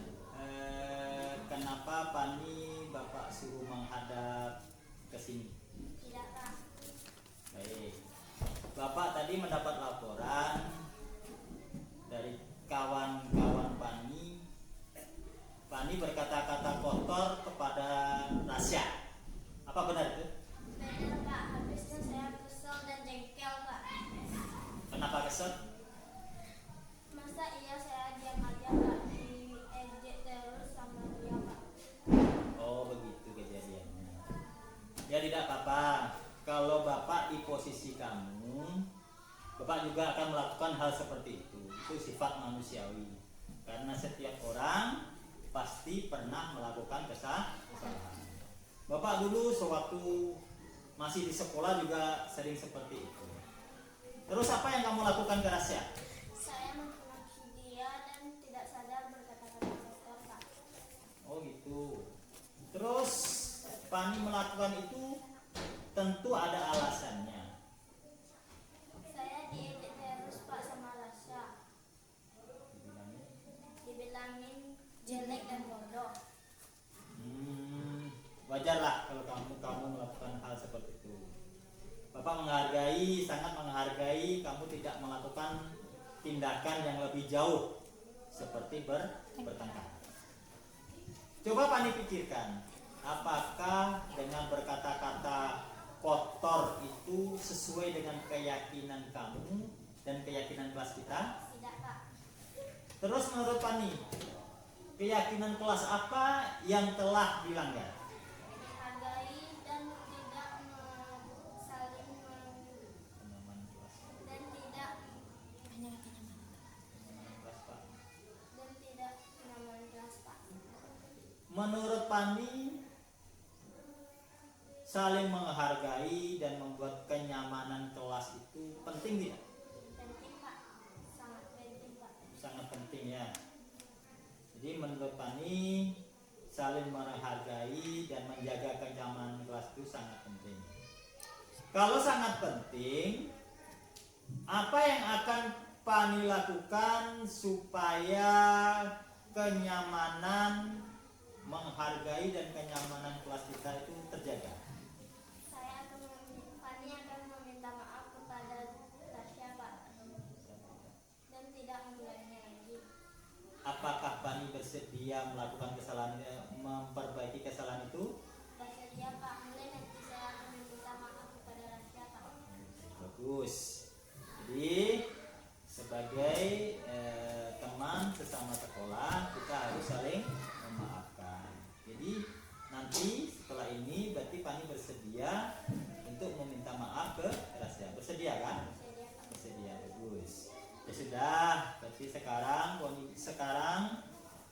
kenapa Pani Bapak suruh menghadap ke sini? Tidak Pak. Baik. Bapak tadi mendapat laporan dari kawan-kawan Pani. Pani berkata-kata kotor kepada Rasya. Apa benar itu? Benar Pak, habisnya saya kesel dan jengkel Pak. Kenapa kesel? Masa iya saya diam aja Pak, di ejek terus sama dia Pak. Oh begitu kejadiannya. Ya tidak apa-apa. Kalau Bapak di posisi kamu, Bapak juga akan melakukan hal seperti itu. Itu sifat manusiawi. Karena setiap orang pasti pernah melakukan kesalahan. Bapak dulu sewaktu masih di sekolah juga sering seperti itu. Terus apa yang kamu lakukan ke Rasya? Saya memaki dia dan tidak sadar berkata-kata kotor, Pak. Oh gitu. Terus Pani melakukan itu tentu ada alasannya. Saya diejek terus, Pak, sama Rasya. Dibilangin jelek dan bodoh. Wajarlah kalau kamu melakukan hal seperti itu. Bapak menghargai, sangat menghargai kamu tidak melakukan tindakan yang lebih jauh seperti bertengkar. Coba Pani pikirkan, apakah dengan berkata-kata kotor itu sesuai dengan keyakinan kamu dan keyakinan kelas kita? Tidak, Pak. Terus menurut Pani, keyakinan kelas apa yang telah dilanggar? Menghargai dan tidak saling Kenyamanan kelas. dan tidak Kelas, Pak. dan tidak kenyamanan kelas, Pak. Menurut Pani, saling menghargai dan membuat kenyamanan kelas itu penting tidak? Penting, Pak. Sangat penting, Pak. Sangat penting ya. Jadi menurut Pani, saling menghargai dan menjaga kenyamanan kelas itu sangat penting. Kalau sangat penting, apa yang akan Pani lakukan supaya kenyamanan, menghargai dan kenyamanan kelas kita itu terjaga? Fani akan meminta maaf kepada Tasya, Pak, dan tidak mengulangnya lagi. Apakah Pani bersedia melakukan kesalahan, memperbaiki kesalahan itu? Bersedia, Pak. Mulai nanti saya akan meminta maaf kepada Tasya, Pak. Bagus. Jadi sebagai teman sesama sekolah kita harus saling memaafkan. Jadi nanti setelah ini berarti Pani bersedia untuk meminta maaf ke Rasya. Bersedia kan? Bersedia, Pak. Bersedia, bagus. Ya sudah, berarti sekarang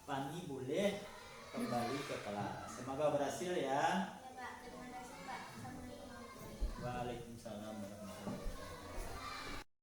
Pani boleh kembali ke kelas. Semoga berhasil ya.